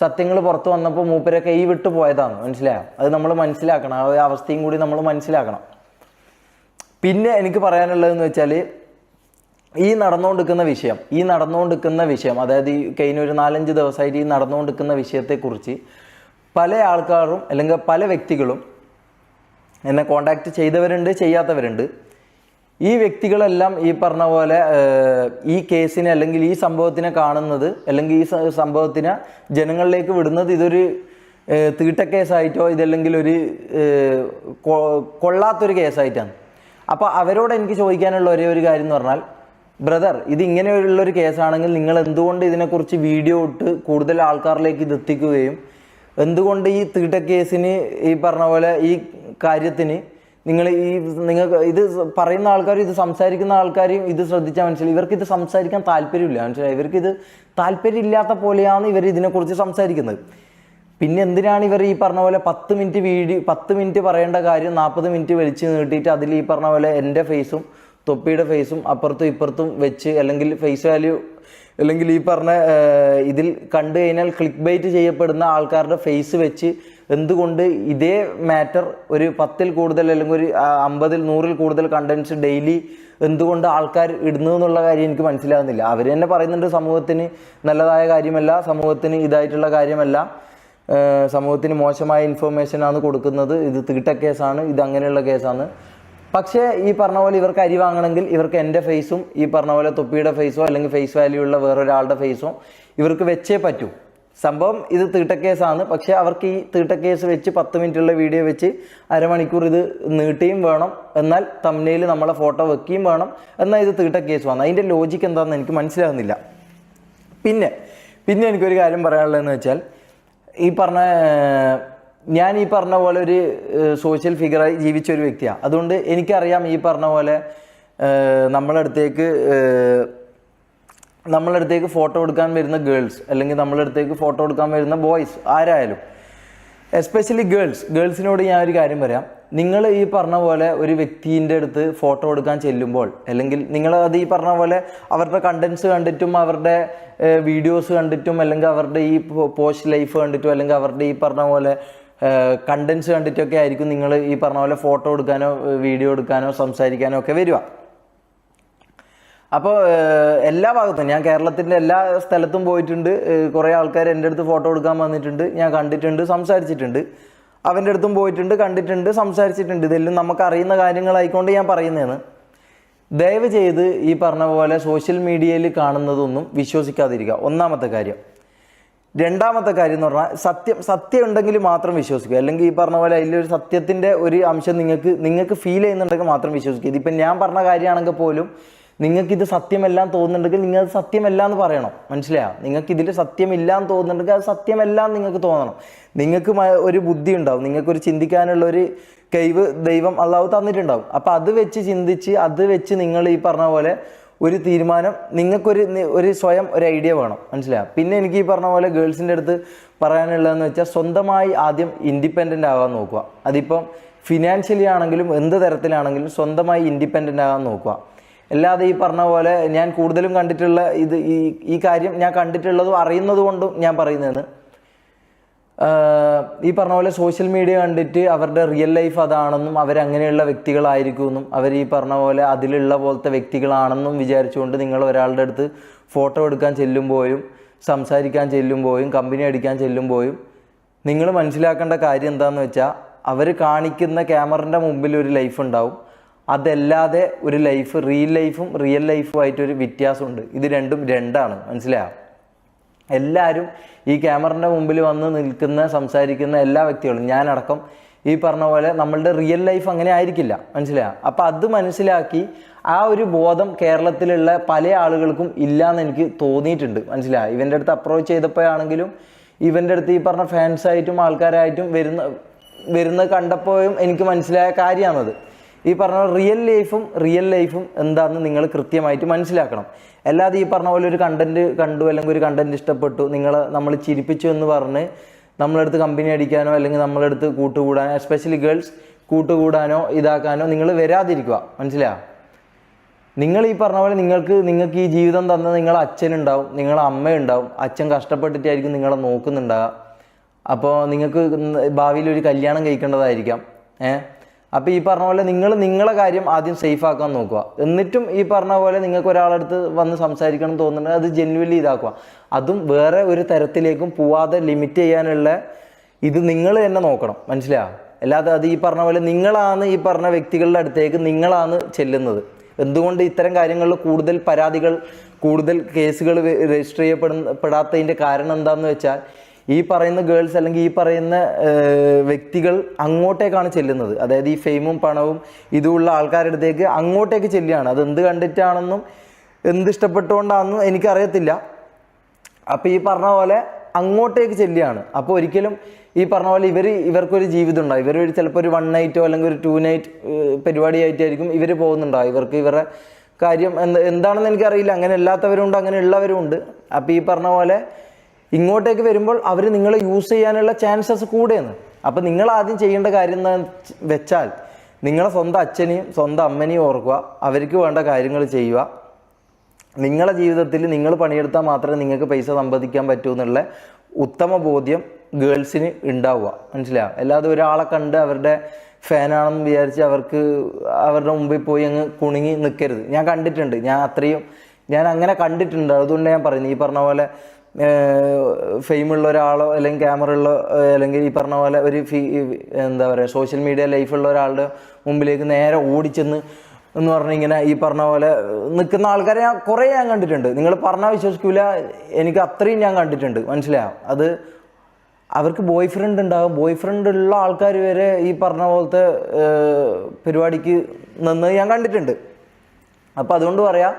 സത്യങ്ങൾ പുറത്തു വന്നപ്പോൾ മൂപ്പരെ കൈ വിട്ടു പോയതാണ്. മനസ്സിലായോ? അത് നമ്മൾ മനസ്സിലാക്കണം, ആ അവസ്ഥയും കൂടി നമ്മൾ മനസ്സിലാക്കണം. പിന്നെ എനിക്ക് പറയാനുള്ളതെന്ന് വെച്ചാൽ ഈ നടന്നുകൊണ്ടിരിക്കുന്ന വിഷയം അതായത് ഈ കഴിഞ്ഞ ഒരു 4-5 ദിവസമായിട്ട് ഈ നടന്നുകൊണ്ടിരിക്കുന്ന വിഷയത്തെക്കുറിച്ച് പല ആൾക്കാരും അല്ലെങ്കിൽ പല വ്യക്തികളും എന്നെ കോണ്ടാക്ട് ചെയ്തവരുണ്ട്, ചെയ്യാത്തവരുണ്ട്. ഈ വ്യക്തികളെല്ലാം ഈ പറഞ്ഞ പോലെ ഈ കേസിനെ അല്ലെങ്കിൽ ഈ സംഭവത്തിനെ കാണുന്നത് അല്ലെങ്കിൽ ഈ സംഭവത്തിനെ ജനങ്ങളിലേക്ക് വിടുന്നത് ഇതൊരു തീട്ടക്കേസായിട്ടോ ഇതല്ലെങ്കിൽ ഒരു കൊള്ളാത്തൊരു കേസായിട്ടാണ്. അപ്പോൾ അവരോട് എനിക്ക് ചോദിക്കാനുള്ള ഒരേ ഒരു കാര്യം എന്ന് പറഞ്ഞാൽ, ബ്രദർ, ഇത് ഇങ്ങനെയുള്ളൊരു കേസാണെങ്കിൽ നിങ്ങൾ എന്തുകൊണ്ട് ഇതിനെക്കുറിച്ച് വീഡിയോ ഇട്ട് കൂടുതൽ ആൾക്കാരിലേക്ക് ഇത് എത്തിക്കുകയും എന്തുകൊണ്ട് ഈ തീട്ടക്കേസിന് ഈ പറഞ്ഞ പോലെ ഈ കാര്യത്തിന് നിങ്ങൾക്ക് ഇത് പറയുന്ന ആൾക്കാരും ഇത് സംസാരിക്കുന്ന ആൾക്കാരും ഇത് ശ്രദ്ധിച്ചാൽ മനസ്സിലായി, ഇവർക്ക് ഇത് സംസാരിക്കാൻ താല്പര്യമില്ല. മനസ്സിലായി? ഇവർക്കിത് താല്പര്യമില്ലാത്ത പോലെയാണ് ഇവർ ഇതിനെക്കുറിച്ച് സംസാരിക്കുന്നത്. പിന്നെ എന്തിനാണ് ഇവർ ഈ പറഞ്ഞ പോലെ 10 മിനിറ്റ് പറയേണ്ട കാര്യം 40 മിനിറ്റ് വലിച്ചു നീട്ടിയിട്ട് അതിൽ ഈ പറഞ്ഞ പോലെ എൻ്റെ ഫേസും തൊപ്പിയുടെ ഫേസും അപ്പുറത്തും ഇപ്പുറത്തും വെച്ച് അല്ലെങ്കിൽ ഫേസ് വാല്യൂ അല്ലെങ്കിൽ ഈ പറഞ്ഞ ഇതിൽ കണ്ടു കഴിഞ്ഞാൽ ക്ലിക്ക് ബൈറ്റ് ചെയ്യപ്പെടുന്ന ആൾക്കാരുടെ ഫേസ് വെച്ച് എന്തുകൊണ്ട് ഇതേ മാറ്റർ ഒരു 10-ൽ കൂടുതൽ അല്ലെങ്കിൽ ഒരു 50-ൽ 100-ൽ കൂടുതൽ കണ്ടൻസ് ഡെയിലി എന്തുകൊണ്ട് ആൾക്കാർ ഇടുന്നു എന്നുള്ള കാര്യം എനിക്ക് മനസ്സിലാകുന്നില്ല. അവർ തന്നെ പറയുന്നുണ്ട് സമൂഹത്തിന് നല്ലതായ കാര്യമല്ല, സമൂഹത്തിന് ഇതായിട്ടുള്ള കാര്യമല്ല, സമൂഹത്തിന് മോശമായ ഇൻഫർമേഷനാണ് കൊടുക്കുന്നത്, ഇത് തീട്ടക്കേസാണ്, ഇത് അങ്ങനെയുള്ള കേസാണ്. പക്ഷേ ഈ പറഞ്ഞ പോലെ ഇവർക്ക് അരി വാങ്ങണമെങ്കിൽ ഇവർക്ക് എൻ്റെ ഫേസും ഈ പറഞ്ഞ പോലെ തൊപ്പിയുടെ ഫേസോ അല്ലെങ്കിൽ ഫേസ് വാല്യൂ ഉള്ള വേറൊരാളുടെ ഫേസോ ഇവർക്ക് വെച്ചേ പറ്റൂ. സംഭവം ഇത് തീട്ടക്കേസാണ്. പക്ഷേ അവർക്ക് ഈ തീട്ടക്കേസ് വെച്ച് 10 മിനിറ്റുള്ള വീഡിയോ വെച്ച് അരമണിക്കൂർ ഇത് നീട്ടുകയും വേണം, എന്നാൽ തംബ്നെയിൽ നമ്മളെ ഫോട്ടോ വെക്കുകയും വേണം, എന്നാൽ ഇത് തീട്ടക്കേസ് വന്നു. അതിൻ്റെ ലോജിക്ക് എന്താണെന്ന് എനിക്ക് മനസ്സിലാകുന്നില്ല. പിന്നെ എനിക്കൊരു കാര്യം പറയാനുള്ളതെന്ന് വെച്ചാൽ, ഞാൻ ഈ പറഞ്ഞ പോലെ ഒരു സോഷ്യൽ ഫിഗറായി ജീവിച്ച ഒരു വ്യക്തിയാണ്. അതുകൊണ്ട് എനിക്കറിയാം ഈ പറഞ്ഞ പോലെ നമ്മളടുത്തേക്ക് ഫോട്ടോ എടുക്കാൻ വരുന്ന ഗേൾസ് അല്ലെങ്കിൽ നമ്മളടുത്തേക്ക് ഫോട്ടോ എടുക്കാൻ വരുന്ന ബോയ്സ് ആരായാലും, എസ്പെഷ്യലി ഗേൾസിനോട് ഞാൻ ഒരു കാര്യം പറയാം. നിങ്ങൾ ഈ പറഞ്ഞ പോലെ ഒരു വ്യക്തിൻ്റെ അടുത്ത് ഫോട്ടോ എടുക്കാൻ ചെല്ലുമ്പോൾ അല്ലെങ്കിൽ നിങ്ങൾ അത് ഈ പറഞ്ഞ പോലെ അവരുടെ കണ്ടൻസ് കണ്ടിട്ടും അവരുടെ വീഡിയോസ് കണ്ടിട്ടും അല്ലെങ്കിൽ അവരുടെ ഈ പോസ്റ്റ് ലൈഫ് കണ്ടിട്ടും അല്ലെങ്കിൽ അവരുടെ ഈ പറഞ്ഞ പോലെ കണ്ടൻസ് കണ്ടിട്ടൊക്കെ ആയിരിക്കും നിങ്ങൾ ഈ പറഞ്ഞ പോലെ ഫോട്ടോ എടുക്കാനോ വീഡിയോ എടുക്കാനോ സംസാരിക്കാനോ ഒക്കെ വരിക. അപ്പോൾ എല്ലാ ഭാഗത്തും ഞാൻ കേരളത്തിൻ്റെ എല്ലാ സ്ഥലത്തും പോയിട്ടുണ്ട്. കുറേ ആൾക്കാർ എൻ്റെ അടുത്ത് ഫോട്ടോ എടുക്കാൻ വന്നിട്ടുണ്ട്, ഞാൻ കണ്ടിട്ടുണ്ട്, സംസാരിച്ചിട്ടുണ്ട്. അവൻ്റെ അടുത്തും പോയിട്ടുണ്ട്, കണ്ടിട്ടുണ്ട്, സംസാരിച്ചിട്ടുണ്ട്. ഇതെല്ലാം നമുക്ക് അറിയുന്ന കാര്യങ്ങളായിക്കൊണ്ട് ഞാൻ പറയുന്നതാണ്. ദയവ് ചെയ്ത് ഈ പറഞ്ഞ പോലെ സോഷ്യൽ മീഡിയയിൽ കാണുന്നതൊന്നും വിശ്വസിക്കാതിരിക്കുക, ഒന്നാമത്തെ കാര്യം. രണ്ടാമത്തെ കാര്യം എന്ന് പറഞ്ഞാൽ സത്യം ഉണ്ടെങ്കിൽ മാത്രം വിശ്വസിക്കുക. അല്ലെങ്കിൽ ഈ പറഞ്ഞ പോലെ അതിലൊരു സത്യത്തിൻ്റെ ഒരു അംശം നിങ്ങൾക്ക് ഫീൽ ചെയ്യുന്നുണ്ടെങ്കിൽ മാത്രം വിശ്വസിക്കുക. ഇതിപ്പം ഞാൻ പറഞ്ഞ കാര്യമാണെങ്കിൽ പോലും നിങ്ങൾക്കിത് സത്യമെല്ലാം തോന്നുന്നുണ്ടെങ്കിൽ നിങ്ങൾ അത് സത്യമല്ല എന്ന് പറയണം. മനസ്സിലായോ? നിങ്ങൾക്ക് ഇതിൽ സത്യമില്ല എന്ന് തോന്നുന്നുണ്ടെങ്കിൽ അത് സത്യമല്ല എന്ന് നിങ്ങൾക്ക് തോന്നണം. നിങ്ങൾക്ക് ഒരു ബുദ്ധി ഉണ്ടാവും, നിങ്ങൾക്കൊരു ചിന്തിക്കാനുള്ള ഒരു കഴിവ് ദൈവം അള്ളാഹു തന്നിട്ടുണ്ടാവും. അപ്പം അത് വെച്ച് ചിന്തിച്ച് അത് വെച്ച് നിങ്ങൾ ഈ പറഞ്ഞ പോലെ ഒരു തീരുമാനം നിങ്ങൾക്കൊരു സ്വയം ഒരു ഐഡിയ വേണം. മനസ്സിലായോ? പിന്നെ എനിക്ക് ഈ പറഞ്ഞ പോലെ ഗേൾസിൻ്റെ അടുത്ത് പറയാനുള്ളതെന്ന് വെച്ചാൽ സ്വന്തമായി ആദ്യം ഇൻഡിപെൻഡൻ്റ് ആകാൻ നോക്കുക. അതിപ്പം ഫിനാൻഷ്യലി ആണെങ്കിലും എന്ത് തരത്തിലാണെങ്കിലും സ്വന്തമായി ഇൻഡിപെൻഡൻ്റ് ആകാൻ നോക്കുക. അല്ലാതെ ഈ പറഞ്ഞ പോലെ ഞാൻ കൂടുതലും കണ്ടിട്ടുള്ള ഈ കാര്യം ഞാൻ കണ്ടിട്ടുള്ളതും അറിയുന്നത് കൊണ്ടും ഞാൻ പറയുന്നതെന്ന്, ഈ പറഞ്ഞ പോലെ സോഷ്യൽ മീഡിയ കണ്ടിട്ട് അവരുടെ റിയൽ ലൈഫ് അതാണെന്നും അവരങ്ങനെയുള്ള വ്യക്തികളായിരിക്കുമെന്നും അവർ ഈ പറഞ്ഞ പോലെ അതിലുള്ള പോലത്തെ വ്യക്തികളാണെന്നും വിചാരിച്ചുകൊണ്ട് നിങ്ങൾ ഒരാളുടെ അടുത്ത് ഫോട്ടോ എടുക്കാൻ ചെല്ലുമ്പോഴും സംസാരിക്കാൻ ചെല്ലുമ്പോഴും കമ്പനി അടിക്കാൻ ചെല്ലുമ്പോഴും നിങ്ങൾ മനസ്സിലാക്കേണ്ട കാര്യം എന്താണെന്ന് വെച്ചാൽ, അവർ കാണിക്കുന്ന ക്യാമറൻ്റെ മുമ്പിൽ ഒരു ലൈഫ് ഉണ്ടാവും, അതല്ലാതെ ഒരു ലൈഫ് റിയൽ ലൈഫുമായിട്ടൊരു വ്യത്യാസമുണ്ട്. ഇത് രണ്ടാണ്. മനസ്സിലായോ? എല്ലാവരും ഈ ക്യാമറൻ്റെ മുമ്പിൽ വന്ന് നിൽക്കുന്ന സംസാരിക്കുന്ന എല്ലാ വ്യക്തികളും ഞാനടക്കം ഈ പറഞ്ഞ പോലെ നമ്മളുടെ റിയൽ ലൈഫ് അങ്ങനെ ആയിരിക്കില്ല. മനസ്സിലായോ? അപ്പം അത് മനസ്സിലാക്കി ആ ഒരു ബോധം കേരളത്തിലുള്ള പല ആളുകൾക്കും ഇല്ലയെന്ന് എനിക്ക് തോന്നിയിട്ടുണ്ട്. മനസ്സിലായോ? ഇവൻ്റെ അടുത്ത് അപ്രോച്ച് ചെയ്തപ്പോഴാണെങ്കിലും ഇവൻ്റെ അടുത്ത് ഈ പറഞ്ഞ ഫാൻസായിട്ടും ആൾക്കാരായിട്ടും വരുന്ന കണ്ടപ്പോഴും എനിക്ക് മനസ്സിലായ കാര്യമാണത്. ഈ പറഞ്ഞ റിയൽ ലൈഫും എന്താണെന്ന് നിങ്ങൾ കൃത്യമായിട്ട് മനസ്സിലാക്കണം. അല്ലാതെ ഈ പറഞ്ഞ പോലെ ഒരു കണ്ടൻറ്റ് കണ്ടു അല്ലെങ്കിൽ ഒരു കണ്ടൻറ്റ് ഇഷ്ടപ്പെട്ടു നമ്മൾ ചിരിപ്പിച്ചു എന്ന് പറഞ്ഞ് നമ്മളടുത്ത് കമ്പനി അടിക്കാനോ അല്ലെങ്കിൽ നമ്മളടുത്ത് കൂട്ടുകൂടാനോ, എസ്പെഷ്യലി ഗേൾസ് കൂട്ടുകൂടാനോ ഇതാക്കാനോ നിങ്ങൾ വരാതിരിക്കുക. മനസ്സിലായോ? നിങ്ങൾ ഈ പറഞ്ഞ പോലെ നിങ്ങൾക്ക് ഈ ജീവിതം തന്ന നിങ്ങളെ അച്ഛനുണ്ടാവും, നിങ്ങളെ അമ്മയുണ്ടാവും. അച്ഛൻ കഷ്ടപ്പെട്ടിട്ടായിരിക്കും നിങ്ങളെ നോക്കുന്നുണ്ടാകുക. അപ്പോൾ നിങ്ങൾക്ക് ഭാവിയിൽ ഒരു കല്യാണം കഴിക്കേണ്ടതായിരിക്കാം. അപ്പോൾ ഈ പറഞ്ഞ പോലെ നിങ്ങളെ കാര്യം ആദ്യം സേഫ് ആക്കാൻ നോക്കുക. എന്നിട്ടും ഈ പറഞ്ഞ പോലെ നിങ്ങൾക്ക് ഒരാളടുത്ത് വന്ന് സംസാരിക്കണം തോന്നുന്നുണ്ടെങ്കിൽ അത് ജെന്യുവലി ഇതാക്കുക. അതും വേറെ ഒരു തരത്തിലേക്കും പോവാതെ ലിമിറ്റ് ചെയ്യാനുള്ള ഇത് നിങ്ങൾ തന്നെ നോക്കണം, മനസ്സിലാവുക. അല്ലാതെ അത് ഈ പറഞ്ഞ പോലെ നിങ്ങളാണ് ഈ പറഞ്ഞ വ്യക്തികളുടെ അടുത്തേക്ക് നിങ്ങളാണ് ചെല്ലുന്നത്. എന്തുകൊണ്ട് ഇത്തരം കാര്യങ്ങളിൽ കൂടുതൽ പരാതികൾ, കൂടുതൽ കേസുകൾ രജിസ്റ്റർ ചെയ്യപ്പെടാത്തതിൻ്റെ കാരണം എന്താണെന്ന് വെച്ചാൽ ഈ പറയുന്ന ഗേൾസ് അല്ലെങ്കിൽ ഈ പറയുന്ന വ്യക്തികൾ അങ്ങോട്ടേക്കാണ് ചെല്ലുന്നത്. അതായത് ഈ ഫെയിമും പണവും ഇതുമുള്ള ആൾക്കാരുടെ അടുത്തേക്ക് അങ്ങോട്ടേക്ക് ചെല്ലുകയാണ്. അത് എന്ത് കണ്ടിട്ടാണെന്നും എന്ത് ഇഷ്ടപ്പെട്ടുകൊണ്ടാണെന്നും എനിക്കറിയത്തില്ല. അപ്പോൾ ഈ പറഞ്ഞ പോലെ അങ്ങോട്ടേക്ക് ചെല്ലുകയാണ്. അപ്പോൾ ഒരിക്കലും ഈ പറഞ്ഞ പോലെ ഇവർക്കൊരു ജീവിതം ഉണ്ടാവും. ഇവർ ചിലപ്പോൾ ഒരു 1 നൈറ്റോ അല്ലെങ്കിൽ ഒരു 2 നൈറ്റ് പരിപാടിയായിട്ടായിരിക്കും ഇവർ പോകുന്നുണ്ടാവും. ഇവരുടെ കാര്യം എന്താണെന്ന് എനിക്കറിയില്ല. അങ്ങനെ അല്ലാത്തവരുണ്ട്, അങ്ങനെ ഉള്ളവരുമുണ്ട്. അപ്പോൾ ഈ പറഞ്ഞ പോലെ ഇങ്ങോട്ടേക്ക് വരുമ്പോൾ അവർ നിങ്ങളെ യൂസ് ചെയ്യാനുള്ള ചാൻസസ് കൂടെയാണ്. അപ്പം നിങ്ങൾ ആദ്യം ചെയ്യേണ്ട കാര്യം എന്താ വെച്ചാൽ നിങ്ങളെ സ്വന്തം അച്ഛനെയും സ്വന്തം അമ്മനെയും ഓർക്കുക. അവർക്ക് വേണ്ട കാര്യങ്ങൾ ചെയ്യുക. നിങ്ങളുടെ ജീവിതത്തിൽ നിങ്ങൾ പണിയെടുത്താൽ മാത്രമേ നിങ്ങൾക്ക് പൈസ സമ്പാദിക്കാൻ പറ്റൂ എന്നുള്ള ഉത്തമ ബോധ്യം ഗേൾസിന് ഉണ്ടാവുക, മനസ്സിലാവുക. അല്ലാതെ ഒരാളെ കണ്ട് അവരുടെ ഫാനാണെന്ന് വിചാരിച്ച് അവരുടെ മുമ്പിൽ പോയി അങ്ങ് കുണുങ്ങി നിൽക്കരുത്. ഞാൻ കണ്ടിട്ടുണ്ട്, ഞാൻ അങ്ങനെ കണ്ടിട്ടുണ്ട്. അതുകൊണ്ട് ഞാൻ പറയുന്നത് ഈ പറഞ്ഞ പോലെ ഫെയിമുള്ള ഒരാളോ അല്ലെങ്കിൽ ക്യാമറ ഉള്ള അല്ലെങ്കിൽ ഈ പറഞ്ഞ പോലെ ഒരു എന്താ പറയുക സോഷ്യൽ മീഡിയ ലൈഫുള്ള ഒരാളുടെ മുമ്പിലേക്ക് നേരെ ഓടിച്ചെന്ന് എന്ന് പറഞ്ഞാൽ ഇങ്ങനെ ഈ പറഞ്ഞ പോലെ നിൽക്കുന്ന ആൾക്കാരെ കുറേ ഞാൻ കണ്ടിട്ടുണ്ട്. നിങ്ങൾ പറഞ്ഞാൽ വിശ്വസിക്കില്ല, എനിക്ക് അത്രയും ഞാൻ കണ്ടിട്ടുണ്ട്, മനസ്സിലാവും. അത് അവർക്ക് ബോയ് ഫ്രണ്ട് ഉണ്ടാകും. ബോയ് ഫ്രണ്ട് ഉള്ള ആൾക്കാർ വരെ ഈ പറഞ്ഞ പോലത്തെ പരിപാടിക്ക് നിന്ന് ഞാൻ കണ്ടിട്ടുണ്ട്. അപ്പോൾ അതുകൊണ്ട് പറയാം,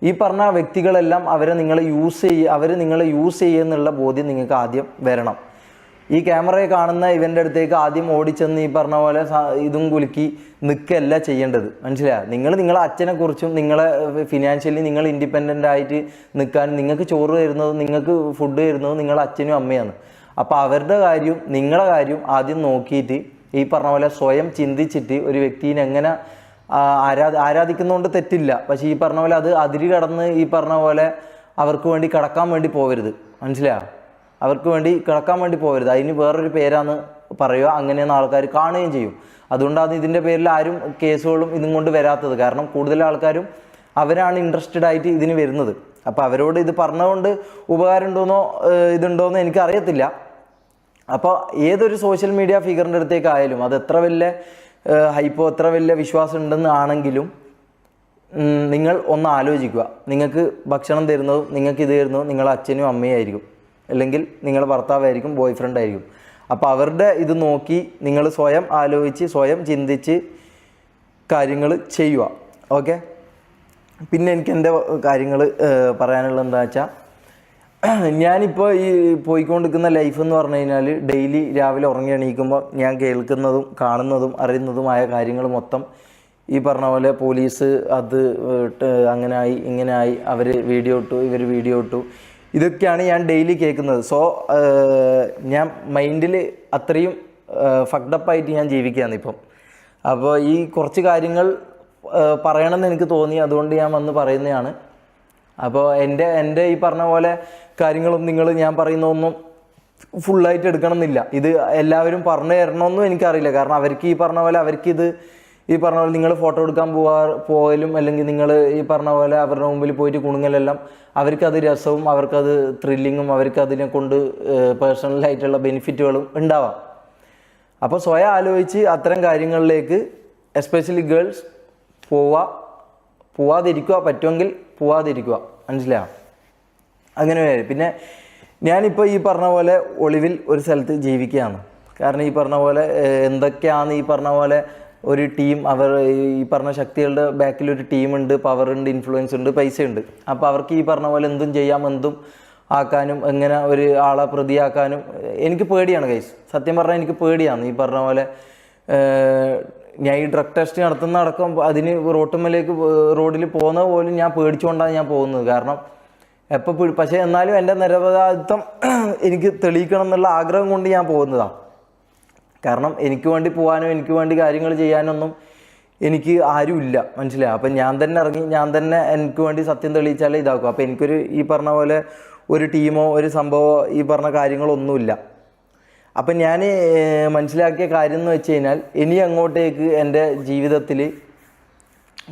ഈ പറഞ്ഞ വ്യക്തികളെല്ലാം അവർ നിങ്ങളെ യൂസ് ചെയ്യുന്നുള്ള ബോധ്യം നിങ്ങൾക്ക് ആദ്യം വരണം. ഈ ക്യാമറയെ കാണുന്ന ഇവൻ്റെ അടുത്തേക്ക് ആദ്യം ഓടിച്ചെന്ന് ഈ പറഞ്ഞ പോലെ ഇതും കുലുക്കി നിൽക്കുകയല്ല ചെയ്യേണ്ടത്, മനസ്സിലായോ. നിങ്ങളെ അച്ഛനെക്കുറിച്ചും നിങ്ങളെ ഫിനാൻഷ്യലി നിങ്ങൾ ഇൻഡിപെൻഡൻ്റ് ആയിട്ട് നിൽക്കാൻ നിങ്ങൾക്ക് ചോറ് തരുന്നതും നിങ്ങൾക്ക് ഫുഡ് തരുന്നതും നിങ്ങളെ അച്ഛനും അമ്മയാണ്. അപ്പോൾ അവരുടെ കാര്യവും നിങ്ങളെ കാര്യവും ആദ്യം നോക്കിയിട്ട് ഈ പറഞ്ഞ പോലെ സ്വയം ചിന്തിച്ചിട്ട് ഒരു വ്യക്തിനെ എങ്ങനെ ആരാധിക്കുന്നതുകൊണ്ട് തെറ്റില്ല. പക്ഷേ ഈ പറഞ്ഞ പോലെ അത് അതിര് കടന്ന് ഈ പറഞ്ഞ പോലെ അവർക്ക് വേണ്ടി കിടക്കാൻ വേണ്ടി പോകരുത്, മനസ്സിലായോ. അവർക്ക് വേണ്ടി കിടക്കാൻ വേണ്ടി പോകരുത്. അതിന് വേറൊരു പേരാന്ന് പറയുക. അങ്ങനെയൊന്നും ആൾക്കാർ കാണുകയും ചെയ്യും. അതുകൊണ്ടാണ് ഇതിൻ്റെ പേരിൽ ആരും കേസുകളും ഇതും കൊണ്ട് വരാത്തത്. കാരണം കൂടുതൽ ആൾക്കാരും അവരാണ് ഇൻട്രസ്റ്റഡ് ആയിട്ട് ഇതിന് വരുന്നത്. അപ്പോൾ അവരോട് ഇത് പറഞ്ഞുകൊണ്ട് ഉപകാരം ഉണ്ടോയെന്നോ ഇതുണ്ടോയെന്നോ എനിക്കറിയത്തില്ല. അപ്പോൾ ഏതൊരു സോഷ്യൽ മീഡിയ ഫിഗറിൻ്റെ അടുത്തേക്കായാലും അത് എത്ര വലിയ ഹൈപ്പോ എത്ര വലിയ വിശ്വാസം ഉണ്ടെന്ന് ആണെങ്കിലും നിങ്ങൾ ഒന്ന് ആലോചിക്കുക. നിങ്ങൾക്ക് ഭക്ഷണം തരുന്നതും നിങ്ങൾക്ക് ഇത് തരുന്നതും നിങ്ങളെ അച്ഛനും അമ്മയും ആയിരിക്കും, അല്ലെങ്കിൽ നിങ്ങളുടെ ഭർത്താവായിരിക്കും, ബോയ് ഫ്രണ്ട് ആയിരിക്കും. അപ്പോൾ അവരുടെ ഇത് നോക്കി നിങ്ങൾ സ്വയം ആലോചിച്ച് സ്വയം ചിന്തിച്ച് കാര്യങ്ങൾ ചെയ്യുക. ഓക്കെ. പിന്നെ എനിക്ക് എൻ്റെ കാര്യങ്ങൾ പറയാനുള്ളത് എന്താ വെച്ചാൽ, ഞാനിപ്പോൾ ഈ പോയിക്കൊണ്ടിരിക്കുന്ന ലൈഫ് എന്ന് പറഞ്ഞു കഴിഞ്ഞാൽ ഡെയിലി രാവിലെ ഉറങ്ങി എണീക്കുമ്പോൾ ഞാൻ കേൾക്കുന്നതും കാണുന്നതും അറിയുന്നതുമായ കാര്യങ്ങൾ മൊത്തം ഈ പറഞ്ഞ പോലെ പോലീസ് അത് അങ്ങനെയായി ഇങ്ങനെയായി, അവർ വീഡിയോ ഇട്ടു, ഇവർ വീഡിയോ ഇട്ടു, ഇതൊക്കെയാണ് ഞാൻ ഡെയിലി കേൾക്കുന്നത്. സോ ഞാൻ മൈൻഡിൽ അത്രയും ഫക്ഡപ്പായിട്ട് ഞാൻ ജീവിക്കുകയാണ് ഇപ്പം. അപ്പോൾ ഈ കുറച്ച് കാര്യങ്ങൾ പറയണമെന്ന് എനിക്ക് തോന്നി, അതുകൊണ്ട് ഞാൻ വന്ന് പറയുന്നതാണ്. അപ്പോൾ എൻ്റെ ഈ പറഞ്ഞ പോലെ കാര്യങ്ങളും ഞാൻ പറയുന്നതൊന്നും ഫുള്ളായിട്ട് എടുക്കണമെന്നില്ല. ഇത് എല്ലാവരും പറഞ്ഞു തരണമെന്നും എനിക്കറിയില്ല. കാരണം അവർക്ക് ഈ പറഞ്ഞ പോലെ ഈ പറഞ്ഞ പോലെ നിങ്ങൾ ഫോട്ടോ എടുക്കാൻ പോകലും അല്ലെങ്കിൽ നിങ്ങൾ ഈ പറഞ്ഞ പോലെ അവരുടെ മുമ്പിൽ പോയിട്ട് കുണുങ്ങലെല്ലാം അവർക്കത് രസവും അവർക്കത് ത്രില്ലിങ്ങും അവർക്ക് കൊണ്ട് പേഴ്സണലായിട്ടുള്ള ബെനിഫിറ്റുകളും ഉണ്ടാവാം. അപ്പോൾ സ്വയം ആലോചിച്ച് അത്തരം കാര്യങ്ങളിലേക്ക് എസ്പെഷ്യലി ഗേൾസ് പോവാതിരിക്കുക, പറ്റുമെങ്കിൽ പോവാതിരിക്കുക, മനസ്സിലായോ. അങ്ങനെ പിന്നെ ഞാനിപ്പോൾ ഈ പറഞ്ഞ പോലെ ഒളിവിൽ ഒരു സ്ഥലത്ത് ജീവിക്കുകയാണ്. കാരണം ഈ പറഞ്ഞ പോലെ എന്തൊക്കെയാണ് ഈ പറഞ്ഞ പോലെ ഒരു ടീം, ഈ പറഞ്ഞ ശക്തികളുടെ ബാക്കിലൊരു ടീമുണ്ട്, പവറുണ്ട്, ഇൻഫ്ലുവൻസ് ഉണ്ട്, പൈസ ഉണ്ട്. അപ്പോൾ അവർക്ക് ഈ പറഞ്ഞ പോലെ എന്തും ചെയ്യാം, എന്തും ആക്കാനും എങ്ങനെ ഒരു ആളെ പ്രതിയാക്കാനും എനിക്ക് പേടിയാണ് ഗൈസ്. സത്യം പറഞ്ഞാൽ എനിക്ക് പേടിയാണ്. ഈ പറഞ്ഞ പോലെ ഞാൻ ഈ ഡ്രഗ് ടെസ്റ്റ് നടത്തുന്നതടക്കം അതിന് റോഡിൽ പോകുന്നത് പോലും ഞാൻ പേടിച്ചുകൊണ്ടാണ് ഞാൻ പോകുന്നത്. കാരണം പക്ഷേ എന്നാലും എൻ്റെ നിരപരാധിത്വം എനിക്ക് തെളിയിക്കണം എന്നുള്ള ആഗ്രഹം കൊണ്ട് ഞാൻ പോകുന്നതാണ്. കാരണം എനിക്ക് വേണ്ടി പോകാനോ എനിക്ക് വേണ്ടി കാര്യങ്ങൾ ചെയ്യാനൊന്നും എനിക്ക് ആരുമില്ല, മനസ്സിലായി. അപ്പം ഞാൻ തന്നെ ഇറങ്ങി ഞാൻ തന്നെ എനിക്ക് വേണ്ടി സത്യം തെളിയിച്ചാലേ ഇതാക്കും. അപ്പം എനിക്കൊരു ഈ പറഞ്ഞ പോലെ ഒരു ടീമോ ഒരു സംഭവമോ ഈ പറഞ്ഞ കാര്യങ്ങളൊന്നുമില്ല. അപ്പം ഞാൻ മനസ്സിലാക്കിയ കാര്യം എന്ന് വെച്ച് കഴിഞ്ഞാൽ ഇനി അങ്ങോട്ടേക്ക് എൻ്റെ ജീവിതത്തിൽ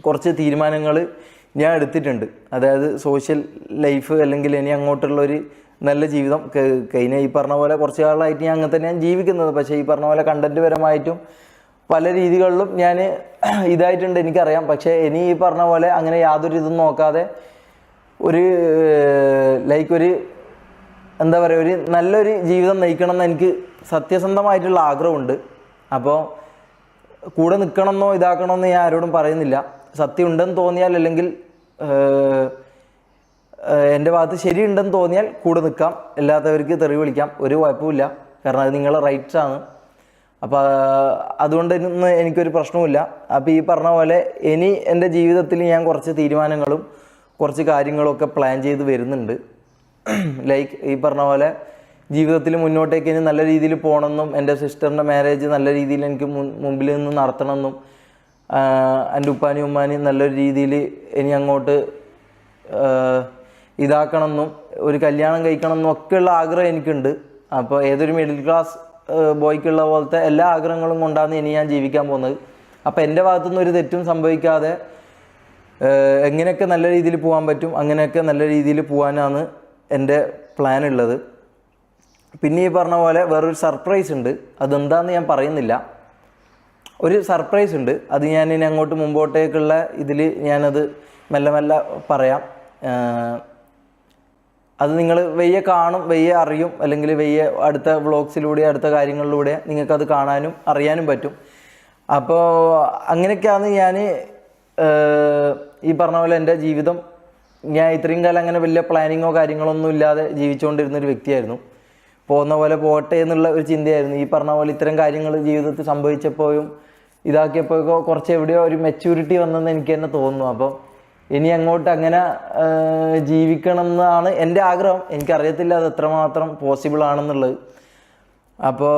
കുറച്ച് തീരുമാനങ്ങൾ ഞാൻ എടുത്തിട്ടുണ്ട്. അതായത് സോഷ്യൽ ലൈഫ് അല്ലെങ്കിൽ ഇനി അങ്ങോട്ടുള്ളൊരു നല്ല ജീവിതം കഴിഞ്ഞ ഈ പറഞ്ഞ പോലെ കുറച്ച് കാലമായിട്ട് ഞാൻ അങ്ങനെ തന്നെയാണ് ജീവിക്കുന്നത്. പക്ഷേ ഈ പറഞ്ഞ പോലെ കണ്ടൻറ്റ് പരമായിട്ടും പല രീതികളിലും ഞാൻ ഇതായിട്ടുണ്ട്, എനിക്കറിയാം. പക്ഷേ ഇനി ഈ പറഞ്ഞ പോലെ അങ്ങനെ യാതൊരു ഇതും നോക്കാതെ ഒരു ഒരു എന്താ പറയുക, ഒരു നല്ലൊരു ജീവിതം നയിക്കണം എന്ന് എനിക്ക് സത്യസന്ധമായിട്ടുള്ള ആഗ്രഹമുണ്ട്. അപ്പോൾ കൂടെ നിൽക്കണമെന്നോ ഇതാക്കണമെന്നോ ഞാൻ ആരോടും പറയുന്നില്ല. സത്യം ഉണ്ടെന്ന് തോന്നിയാൽ അല്ലെങ്കിൽ എൻ്റെ ഭാഗത്ത് ശരിയുണ്ടെന്ന് തോന്നിയാൽ കൂടെ നിൽക്കാം, അല്ലാത്തവർക്ക് തെറി വിളിക്കാം, ഒരു കുഴപ്പമില്ല. കാരണം അത് നിങ്ങളുടെ റൈറ്റ്സ് ആണ്. അപ്പോൾ അതുകൊണ്ട് എനിക്കൊരു പ്രശ്നവുമില്ല. അപ്പോൾ ഈ പറഞ്ഞ പോലെ ഇനി എൻ്റെ ജീവിതത്തിൽ ഞാൻ കുറച്ച് തീരുമാനങ്ങളും കുറച്ച് കാര്യങ്ങളൊക്കെ പ്ലാൻ ചെയ്ത് വരുന്നുണ്ട്. ഈ പറഞ്ഞ പോലെ ജീവിതത്തിൽ മുന്നോട്ടേക്ക് ഇനി നല്ല രീതിയിൽ പോകണമെന്നും എൻ്റെ സിസ്റ്ററിൻ്റെ മാരേജ് നല്ല രീതിയിൽ എനിക്ക് മുമ്പിൽ നിന്ന് നടത്തണമെന്നും എൻ്റെ ഉപ്പാനും ഉമ്മാനും നല്ലൊരു രീതിയിൽ ഇനി അങ്ങോട്ട് ഇതാക്കണമെന്നും ഒരു കല്യാണം കഴിക്കണമെന്നും ഒക്കെയുള്ള ആഗ്രഹം എനിക്കുണ്ട്. അപ്പോൾ ഏതൊരു മിഡിൽ ക്ലാസ് ബോയ്ക്കുള്ള പോലത്തെ എല്ലാ ആഗ്രഹങ്ങളും കൊണ്ടാണ് ഇനി ഞാൻ ജീവിക്കാൻ പോകുന്നത്. അപ്പോൾ എൻ്റെ ഭാഗത്തുനിന്ന് ഒരു തെറ്റും സംഭവിക്കാതെ എങ്ങനെയൊക്കെ നല്ല രീതിയിൽ പോകാൻ പറ്റും അങ്ങനെയൊക്കെ നല്ല രീതിയിൽ പോകാനാണ് എൻ്റെ പ്ലാൻ ഉള്ളത്. പിന്നെ ഈ പറഞ്ഞ പോലെ വേറൊരു സർപ്രൈസ് ഉണ്ട്. അതെന്താണെന്ന് ഞാൻ പറയുന്നില്ല. ഒരു സർപ്രൈസ് ഉണ്ട്. അത് ഞാൻ ഇനി അങ്ങോട്ട് മുമ്പോട്ടേക്കുള്ള ഇതിൽ ഞാനത് മെല്ലെ മെല്ലെ പറയാം. അത് നിങ്ങൾ വെയ്യെ കാണും, വെയ്യെ അറിയും, അല്ലെങ്കിൽ വെയ്യെ അടുത്ത വ്ളോഗ്സിലൂടെ അടുത്ത കാര്യങ്ങളിലൂടെ നിങ്ങൾക്കത് കാണാനും അറിയാനും പറ്റും. അപ്പോൾ അങ്ങനെയൊക്കെയാണ് ഞാൻ ഈ പറഞ്ഞ പോലെ എൻ്റെ ജീവിതം. ഞാൻ ഇത്രയും കാലം അങ്ങനെ വലിയ പ്ലാനിങ്ങോ കാര്യങ്ങളൊന്നും ഇല്ലാതെ ജീവിച്ചുകൊണ്ടിരുന്നൊരു വ്യക്തിയായിരുന്നു. പോകുന്ന പോലെ പോട്ടെ എന്നുള്ള ഒരു ചിന്തയായിരുന്നു. ഈ പറഞ്ഞ പോലെ ഇത്തരം കാര്യങ്ങൾ ജീവിതത്തിൽ സംഭവിച്ചപ്പോഴും ഇതാക്കിയപ്പോഴൊക്കെ കുറച്ച് എവിടെയോ ഒരു മെച്യൂരിറ്റി വന്നെന്ന് എനിക്ക് തന്നെ തോന്നുന്നു. അപ്പോൾ ഇനി അങ്ങോട്ട് അങ്ങനെ ജീവിക്കണം എന്നാണ് എൻ്റെ ആഗ്രഹം. എനിക്കറിയത്തില്ല അത് എത്രമാത്രം പോസിബിൾ ആണെന്നുള്ളത്. അപ്പോൾ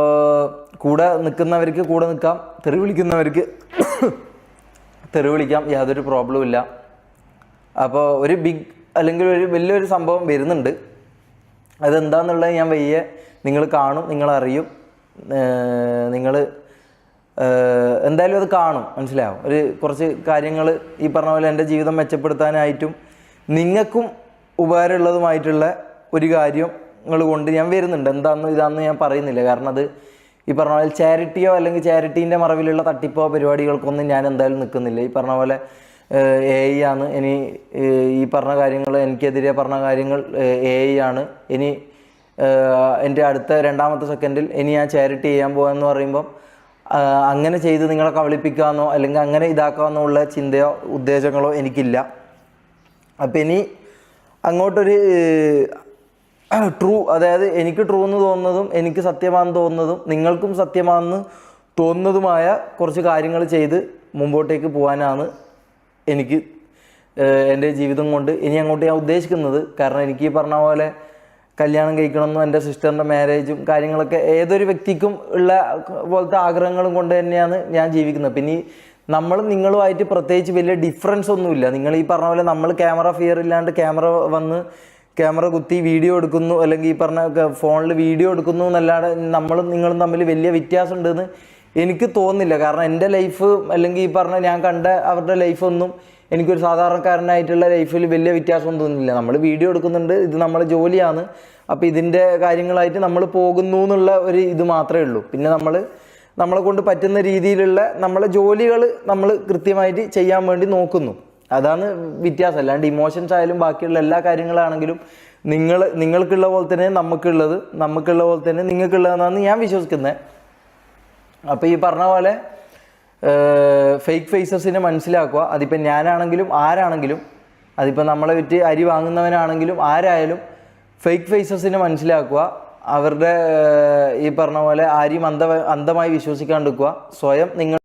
കൂടെ നിൽക്കുന്നവർക്ക് കൂടെ നിൽക്കാം, തെറി വിളിക്കുന്നവർക്ക് തെറി വിളിക്കാം, യാതൊരു പ്രോബ്ലവും ഇല്ല. അപ്പോൾ ഒരു ബിഗ് അല്ലെങ്കിൽ ഒരു വലിയൊരു സംഭവം വരുന്നുണ്ട്. അതെന്താണെന്നുള്ളത് ഞാൻ വയ്യെ നിങ്ങൾ കാണും, നിങ്ങളറിയും, നിങ്ങൾ എന്തായാലും അത് കാണും, മനസ്സിലാവും. ഒരു കുറച്ച് കാര്യങ്ങൾ ഈ പറഞ്ഞ പോലെ എൻ്റെ ജീവിതം മെച്ചപ്പെടുത്താനായിട്ടും നിങ്ങൾക്കും ഉപകാരമുള്ളതുമായിട്ടുള്ള ഒരു കാര്യങ്ങൾ കൊണ്ട് ഞാൻ വരുന്നുണ്ട്. എന്താണെന്ന് ഇതാണെന്ന് ഞാൻ പറയുന്നില്ല. കാരണം അത് ഈ പറഞ്ഞ പോലെ ചാരിറ്റിയോ അല്ലെങ്കിൽ ചാരിറ്റീൻ്റെ മറവിലുള്ള തട്ടിപ്പോ പരിപാടികൾക്കൊന്നും ഞാൻ എന്തായാലും നിൽക്കുന്നില്ല. ഈ പറഞ്ഞ പോലെ AI ആണ് ഇനി ഈ പറഞ്ഞ കാര്യങ്ങൾ, എനിക്കെതിരെ പറഞ്ഞ കാര്യങ്ങൾ AI ആണ്. ഇനി എൻ്റെ അടുത്ത രണ്ടാമത്തെ സെക്കൻഡിൽ ഇനി ഞാൻ ചാരിറ്റി ചെയ്യാൻ പോകാമെന്ന് പറയുമ്പം അങ്ങനെ ചെയ്ത് നിങ്ങളെ കബളിപ്പിക്കാമെന്നോ അല്ലെങ്കിൽ അങ്ങനെ ഇതാക്കാമെന്നോ ഉള്ള ചിന്തയോ ഉദ്ദേശങ്ങളോ എനിക്കില്ല. അപ്പം ഇനി അങ്ങോട്ടൊരു ട്രൂ, അതായത് എനിക്ക് ട്രൂ എന്ന് തോന്നുന്നതും എനിക്ക് സത്യമാണെന്ന് തോന്നുന്നതും നിങ്ങൾക്കും സത്യമാണെന്ന് തോന്നുന്നതുമായ കുറച്ച് കാര്യങ്ങൾ ചെയ്ത് മുമ്പോട്ടേക്ക് പോകാനാണ് എനിക്ക് എൻ്റെ ജീവിതം കൊണ്ട് ഇനി അങ്ങോട്ട് ഞാൻ ഉദ്ദേശിക്കുന്നത്. കാരണം എനിക്ക് ഈ പറഞ്ഞ പോലെ കല്യാണം കഴിക്കണമെന്നും എൻ്റെ സിസ്റ്ററിൻ്റെ മാരേജും കാര്യങ്ങളൊക്കെ ഏതൊരു വ്യക്തിക്കും ഉള്ള പോലത്തെ ആഗ്രഹങ്ങളും കൊണ്ട് തന്നെയാണ് ഞാൻ ജീവിക്കുന്നത്. പിന്നെ നിങ്ങളുമായിട്ട് പ്രത്യേകിച്ച് വലിയ ഡിഫറൻസ് ഒന്നുമില്ല. നിങ്ങൾ ഈ പറഞ്ഞ പോലെ നമ്മൾ ക്യാമറ ഫിയർ ഇല്ലാണ്ട് ക്യാമറ കുത്തി വീഡിയോ എടുക്കുന്നു, അല്ലെങ്കിൽ ഈ പറഞ്ഞ ഫോണിൽ വീഡിയോ എടുക്കുന്നു എന്നല്ലാതെ നിങ്ങളും തമ്മിൽ വലിയ വ്യത്യാസം ഉണ്ടെന്ന് എനിക്ക് തോന്നുന്നില്ല. കാരണം എൻ്റെ ലൈഫ് അല്ലെങ്കിൽ ഈ പറഞ്ഞ ഞാൻ കണ്ട അവരുടെ ലൈഫൊന്നും എനിക്കൊരു സാധാരണക്കാരനായിട്ടുള്ള ലൈഫിൽ വലിയ വ്യത്യാസമൊന്നും തോന്നുന്നില്ല. നമ്മൾ വീഡിയോ എടുക്കുന്നുണ്ട്, ഇത് നമ്മളെ ജോലിയാണ്. അപ്പോൾ ഇതിൻ്റെ കാര്യങ്ങളായിട്ട് നമ്മൾ പോകുന്നു എന്നുള്ള ഒരു ഇത് മാത്രമേ ഉള്ളൂ. പിന്നെ നമ്മളെ കൊണ്ട് പറ്റുന്ന രീതിയിലുള്ള നമ്മളെ ജോലികൾ നമ്മൾ കൃത്യമായിട്ട് ചെയ്യാൻ വേണ്ടി നോക്കുന്നു. അതാണ് വ്യത്യാസം. അല്ലാണ്ട് ഇമോഷൻസ് ആയാലും ബാക്കിയുള്ള എല്ലാ കാര്യങ്ങളാണെങ്കിലും നിങ്ങൾക്കുള്ള പോലെ തന്നെ നമുക്കുള്ള പോലെ തന്നെ നിങ്ങൾക്കുള്ളതെന്നാണ് ഞാൻ വിശ്വസിക്കുന്നത്. അപ്പോൾ ഈ പറഞ്ഞ പോലെ ഫേക്ക് ഫേസസിനെ മനസ്സിലാക്കുക. അതിപ്പോൾ ഞാനാണെങ്കിലും ആരാണെങ്കിലും, അതിപ്പോൾ നമ്മളെ വിറ്റ് അരി വാങ്ങുന്നവനാണെങ്കിലും ആരായാലും ഫേക്ക് ഫേസസിനെ മനസ്സിലാക്കുക. അവരുടെ ഈ പറഞ്ഞ പോലെ ആരെയും അന്ധമായി വിശ്വസിക്കാണ്ടിരിക്കുക. സ്വയം നിങ്ങൾ